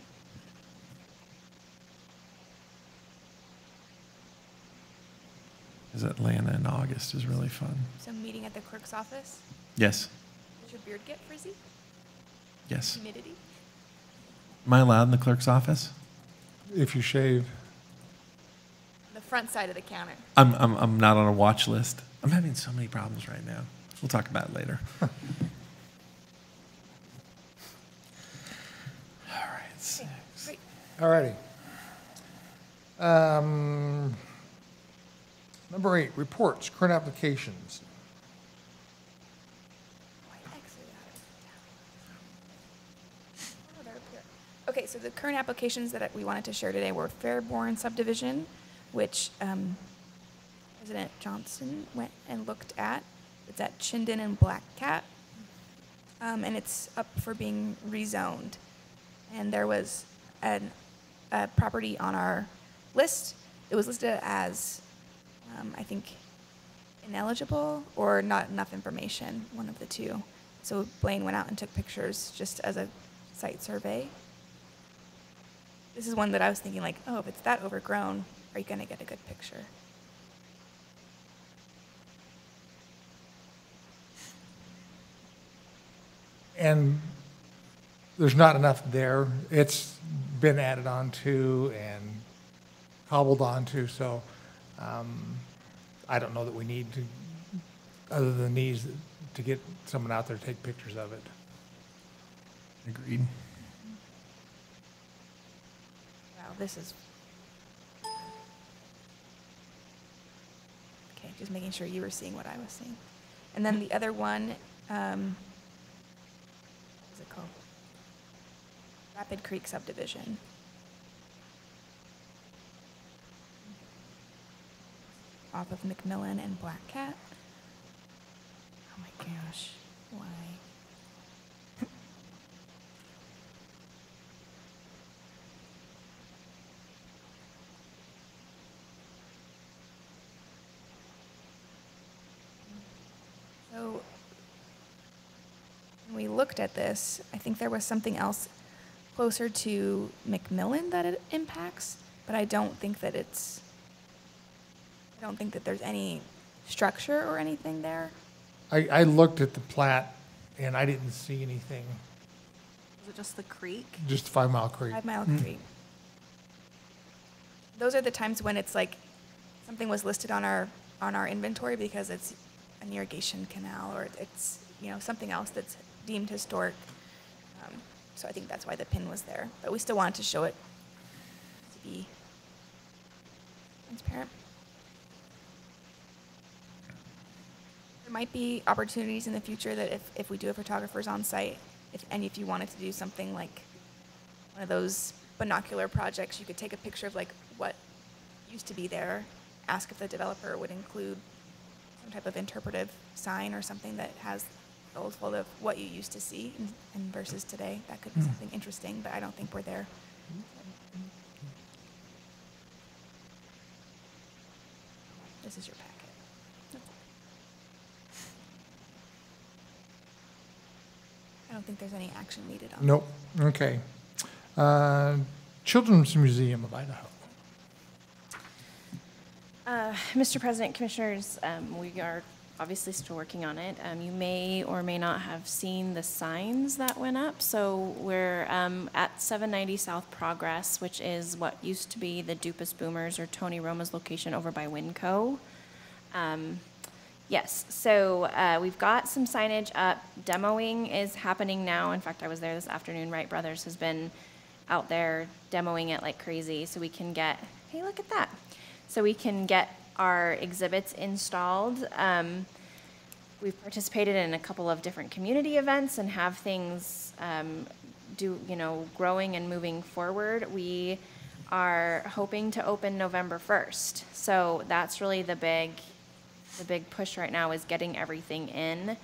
[SPEAKER 6] Because Atlanta in August is really fun.
[SPEAKER 8] So meeting at the clerk's office.
[SPEAKER 6] Yes.
[SPEAKER 8] Does your beard get frizzy?
[SPEAKER 6] Yes.
[SPEAKER 8] Humidity?
[SPEAKER 6] Am I allowed in the clerk's office?
[SPEAKER 1] If you shave,
[SPEAKER 8] The front side of the counter.
[SPEAKER 6] I'm not on a watch list. I'm having so many problems right now. We'll talk about it later. All right. 6.
[SPEAKER 8] Great.
[SPEAKER 1] alrighty. Number 8, reports, current applications.
[SPEAKER 8] Oh, I exited out of town. Oh, they're up here. Okay, so the current applications that we wanted to share today were Fairborn subdivision, which President Johnson went and looked at. It's at Chinden and Black Cat, and it's up for being rezoned. And there was a property on our list that was listed as, I think, ineligible or not enough information, one of the two. So Blaine went out and took pictures just as a site survey. This is one that I was thinking like, oh, if it's that overgrown, are you gonna get a good picture?
[SPEAKER 1] And there's not enough there. It's been added on to and cobbled onto, so I don't know that we need to, other than these, to get someone out there to take pictures of it.
[SPEAKER 6] Agreed.
[SPEAKER 8] Wow, this is. Okay, just making sure you were seeing what I was seeing. And then the other one, what is it called? Rapid Creek subdivision. off of McMillan and Black Cat. Oh my gosh, why? So when we looked at this, I think there was something else closer to McMillan that it impacts, but I don't think that there's any structure or anything there.
[SPEAKER 1] I looked at the plat and I didn't see anything,
[SPEAKER 2] Was it just the creek?
[SPEAKER 1] just 5 Mile Creek.
[SPEAKER 8] 5 Mile Creek. Those are the times when it's like something was listed on our inventory because it's an irrigation canal or it's, you know, something else that's deemed historic. So I think that's why the pin was there. But we still wanted to show it to be transparent. There might be opportunities in the future that if we do have photographers on site, if you wanted to do something like one of those binocular projects, you could take a picture of like what used to be there, ask if the developer would include some type of interpretive sign or something that has gold full of what you used to see and versus today. That could be something interesting, but I don't think we're there. This is your packet. I don't think there's any action needed on
[SPEAKER 1] Nope, okay. Children's Museum of Idaho.
[SPEAKER 3] Mr. President, Commissioners, we are obviously still working on it. You may or may not have seen the signs that went up. So we're at 790 South Progress, which is what used to be the Dupas Boomers or Tony Roma's location over by Winco. Yes, so we've got some signage up. Demoing is happening now. In fact, I was there this afternoon. Wright Brothers has been out there demoing it like crazy so we can get, hey, look at that. So we can get our exhibits installed. We've participated in a couple of different community events and have things growing and moving forward. We are hoping to open November 1st. So that's really the big push right now is getting everything in.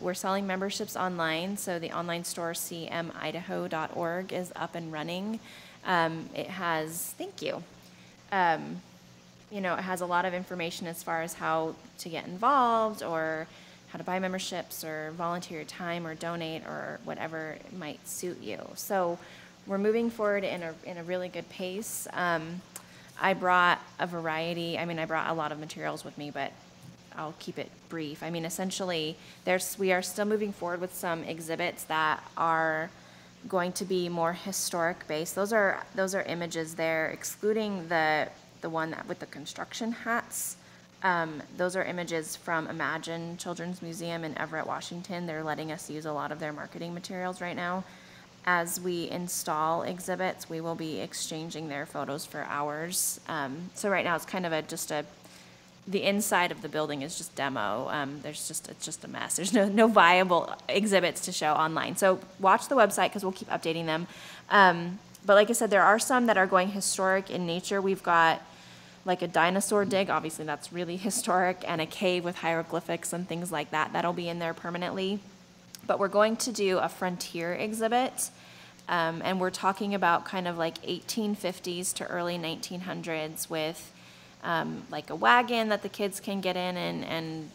[SPEAKER 3] We're selling memberships online, so the online store cmidaho.org is up and running. It has, thank you. It has a lot of information as far as how to get involved or how to buy memberships or volunteer your time or donate or whatever might suit you. So we're moving forward in a really good pace. I brought a variety. I brought a lot of materials with me, but I'll keep it brief. Essentially, we are still moving forward with some exhibits that are going to be more historic based. Those are images there, excluding the one that with the construction hats. Those are images from Imagine Children's Museum in Everett, Washington. They're letting us use a lot of their marketing materials right now. As we install exhibits, we will be exchanging their photos for ours. So right now it's kind of the inside of the building is just demo. It's just a mess. There's no viable exhibits to show online. So watch the website because we'll keep updating them. But like I said, there are some that are going historic in nature. We've got like a dinosaur dig, obviously that's really historic, and a cave with hieroglyphics and things like that. That'll be in there permanently. But we're going to do a frontier exhibit, and we're talking about kind of like 1850s to early 1900s with like a wagon that the kids can get in and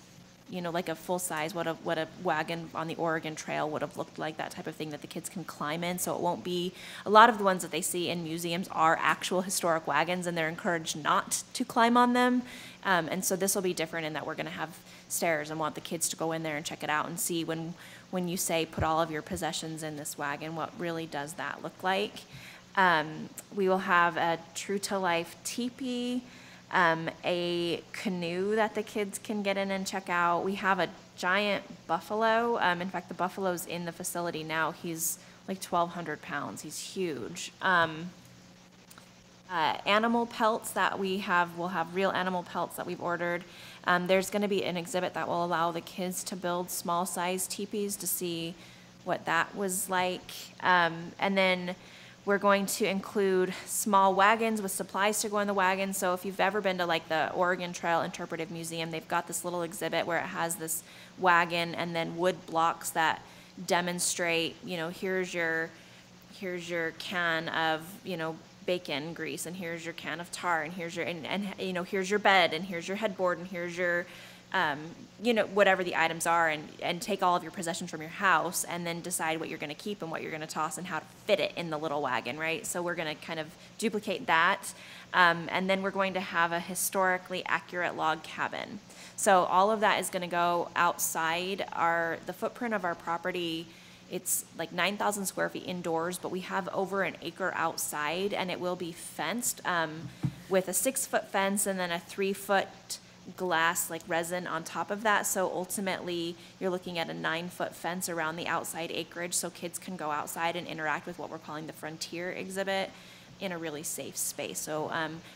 [SPEAKER 3] like a full size, what a wagon on the Oregon Trail would have looked like, that type of thing that the kids can climb in. So it won't be, a lot of the ones that they see in museums are actual historic wagons and they're encouraged not to climb on them. And so this will be different in that we're gonna have stairs and want the kids to go in there and check it out and see when you say put all of your possessions in this wagon, what really does that look like? We will have a true to life teepee, a canoe that the kids can get in and check out. We have a giant buffalo. In fact, the buffalo's in the facility now. He's like 1,200 pounds. He's huge. Animal pelts that we'll have real animal pelts that we've ordered. There's going to be an exhibit that will allow the kids to build small size teepees to see what that was like. And then We're going to include small wagons with supplies to go in the wagon. So if you've ever been to like the Oregon Trail Interpretive Museum, they've got this little exhibit where it has this wagon and then wood blocks that demonstrate, you know, here's your can of, you know, bacon grease, and here's your can of tar, and here's your, and you know, here's your bed, and here's your headboard, and here's your, you know, whatever the items are, and take all of your possessions from your house, and then decide what you're going to keep and what you're going to toss and how to fit it in the little wagon, right? So we're going to kind of duplicate that. And then we're going to have a historically accurate log cabin. So all of that is going to go outside the footprint of our property. It's like 9,000 square feet indoors, but we have over an acre outside, and it will be fenced with a 6-foot fence and then a 3-foot glass, like resin on top of that. So ultimately, you're looking at a 9-foot fence around the outside acreage so kids can go outside and interact with what we're calling the Frontier exhibit in a really safe space. So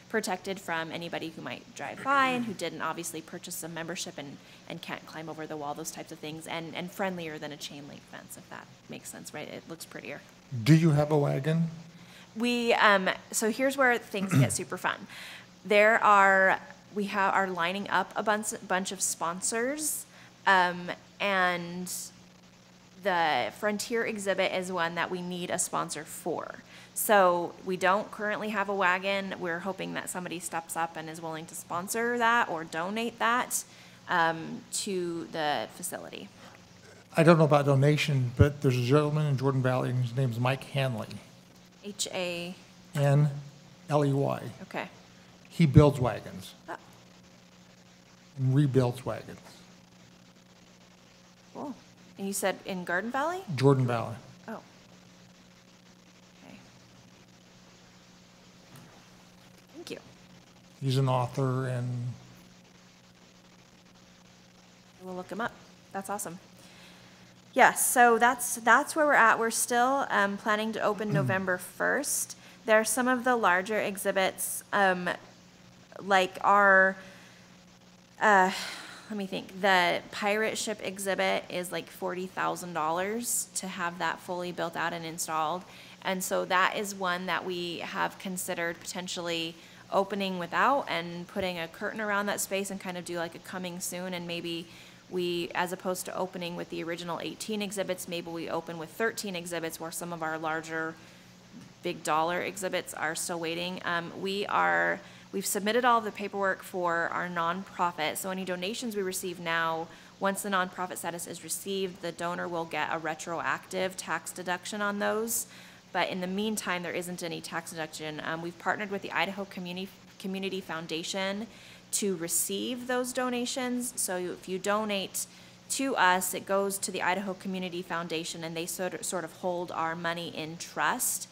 [SPEAKER 3] protected from anybody who might drive by and who didn't obviously purchase a membership and can't climb over the wall, those types of things, and friendlier than a chain link fence, if that makes sense, right? It looks prettier.
[SPEAKER 1] Do you have a wagon?
[SPEAKER 3] We, so here's where things get super fun. We are lining up a bunch of sponsors, and the Frontier exhibit is one that we need a sponsor for. So we don't currently have a wagon. We're hoping that somebody steps up and is willing to sponsor that or donate that to the facility.
[SPEAKER 1] I don't know about donation, but there's a gentleman in Jordan Valley, and his name's Mike Hanley.
[SPEAKER 3] H-A,
[SPEAKER 1] N-L-E-Y.
[SPEAKER 3] okay.
[SPEAKER 1] He builds wagons
[SPEAKER 3] Oh,
[SPEAKER 1] and rebuilds wagons.
[SPEAKER 3] cool. And you said in Garden Valley?
[SPEAKER 1] Jordan Valley.
[SPEAKER 3] Oh. Okay. Thank you.
[SPEAKER 1] He's an author, and
[SPEAKER 3] We'll look them up. That's awesome. Yes, so that's where we're at. We're still planning to open November 1st. There are some of the larger exhibits, like our, let me think, the pirate ship exhibit is like $40,000 to have that fully built out and installed. And so that is one that we have considered potentially opening without and putting a curtain around that space and kind of do like a coming soon, and maybe we, as opposed to opening with the original 18 exhibits, maybe we open with 13 exhibits where some of our larger big dollar exhibits are still waiting. We've submitted all of the paperwork for our nonprofit. So any donations we receive now, once the nonprofit status is received, the donor will get a retroactive tax deduction on those. But in the meantime, there isn't any tax deduction. We've partnered with the Idaho Community Foundation to receive those donations. So if you donate to us, it goes to the Idaho Community Foundation, and they sort of hold our money in trust,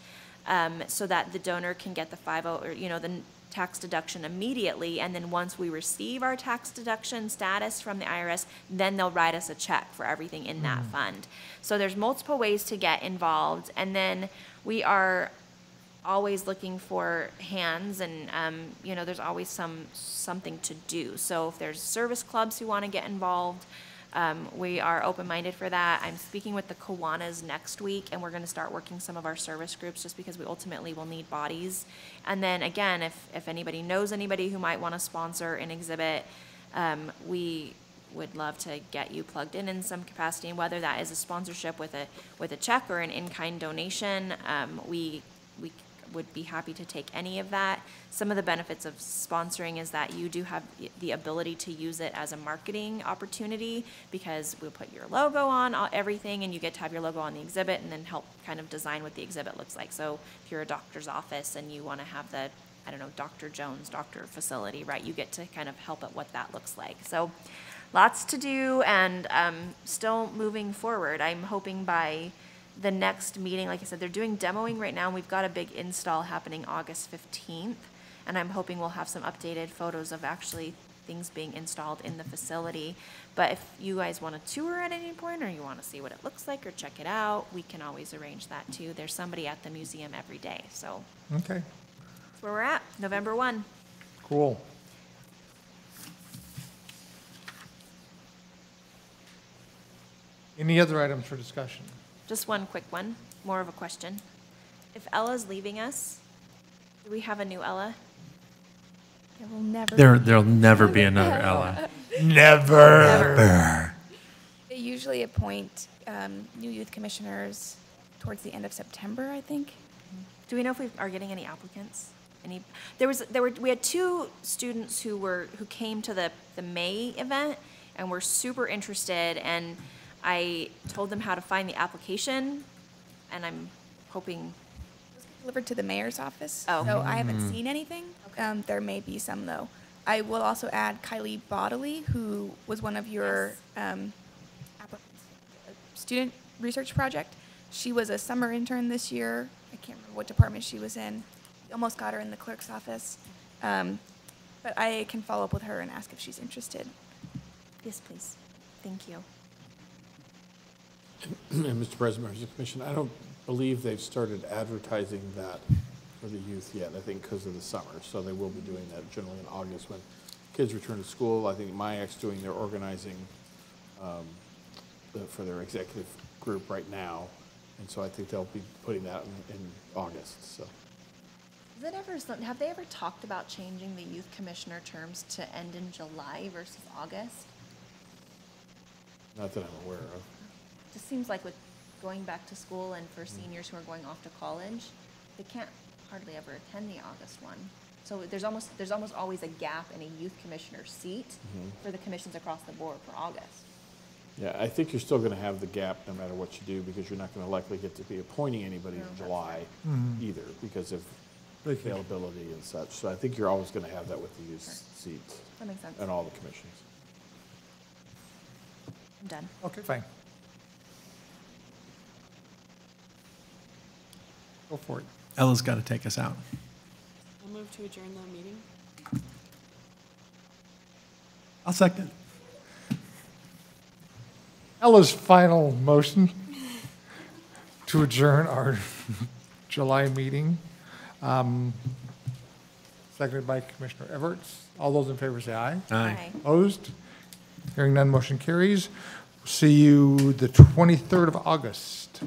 [SPEAKER 3] so that the donor can get the 50, or you know, the tax deduction immediately. And then once we receive our tax deduction status from the IRS, then they'll write us a check for everything in that fund. So there's multiple ways to get involved, and then we are always looking for hands, and you know, there's always something to do. So if there's service clubs who want to get involved, we are open-minded for that. I'm speaking with the Kiwanis next week, and we're going to start working some of our service groups, just because we ultimately will need bodies. And then again, if anybody knows anybody who might want to sponsor an exhibit, we would love to get you plugged in some capacity, and whether that is a sponsorship with a check or an in-kind donation, we would be happy to take any of that. Some of the benefits of sponsoring is that you do have the ability to use it as a marketing opportunity, because we'll put your logo on everything, and you get to have your logo on the exhibit and then help kind of design what the exhibit looks like. So if you're a doctor's office and you want to have the, I don't know, Dr. Jones doctor facility, right, you get to kind of help at what that looks like. So lots to do, and still moving forward. I'm hoping by the next meeting, like I said, they're doing demoing right now, and we've got a big install happening August 15th, and I'm hoping we'll have some updated photos of actually things being installed in the facility. But if you guys want to tour at any point, or you want to see what it looks like or check it out, we can always arrange that too. There's somebody at the museum every day, so
[SPEAKER 1] okay,
[SPEAKER 3] that's where we're at, November 1.
[SPEAKER 1] cool. Any other items for discussion?
[SPEAKER 3] Just one quick one, more of a question. If Ella's leaving us, do we have a new Ella?
[SPEAKER 8] There will never.
[SPEAKER 6] There'll never be another Ella.
[SPEAKER 8] Never. They usually appoint new youth commissioners towards the end of September, I think.
[SPEAKER 3] Do we know if we are getting any applicants? We had 2 students who came to the May event and were super interested, and I told them how to find the application, and I'm hoping.
[SPEAKER 8] Delivered to the mayor's office.
[SPEAKER 3] Oh.
[SPEAKER 8] So I haven't seen anything. There may be some, though. I will also add Kylie Bodley, who was one of your student research project. She was a summer intern this year. I can't remember what department she was in. We almost got her in the clerk's office. But I can follow up with her and ask if she's interested.
[SPEAKER 3] Yes, please. Thank you.
[SPEAKER 5] And Mr. President, members of the commission, I don't believe they've started advertising that for the youth yet, I think because of the summer. So they will be doing that generally in August when kids return to school. I think MIAC's doing their organizing for their executive group right now. And so I think they'll be putting that in August, so.
[SPEAKER 9] Have they ever talked about changing the youth commissioner terms to end in July versus August?
[SPEAKER 5] Not that I'm aware of.
[SPEAKER 9] Just seems like with going back to school and for seniors who are going off to college, they can't hardly ever attend the August one. So there's almost always a gap in a youth commissioner seat for the commissions across the board for August.
[SPEAKER 5] Yeah, I think you're still going to have the gap no matter what you do because you're not going to likely get to be appointing anybody in July either because of availability and such. So I think you're always going to have that with the youth seats.
[SPEAKER 3] That makes sense.
[SPEAKER 5] And all the commissions.
[SPEAKER 3] I'm done.
[SPEAKER 1] Okay, fine. Go for it.
[SPEAKER 6] Ella's got to take us out.
[SPEAKER 7] I'll move to adjourn the meeting.
[SPEAKER 6] I'll second.
[SPEAKER 1] Ella's final motion to adjourn our July meeting. Seconded by Commissioner Everts. All those in favor say aye.
[SPEAKER 6] Aye.
[SPEAKER 1] Opposed? Hearing none, motion carries. See you the 23rd of August.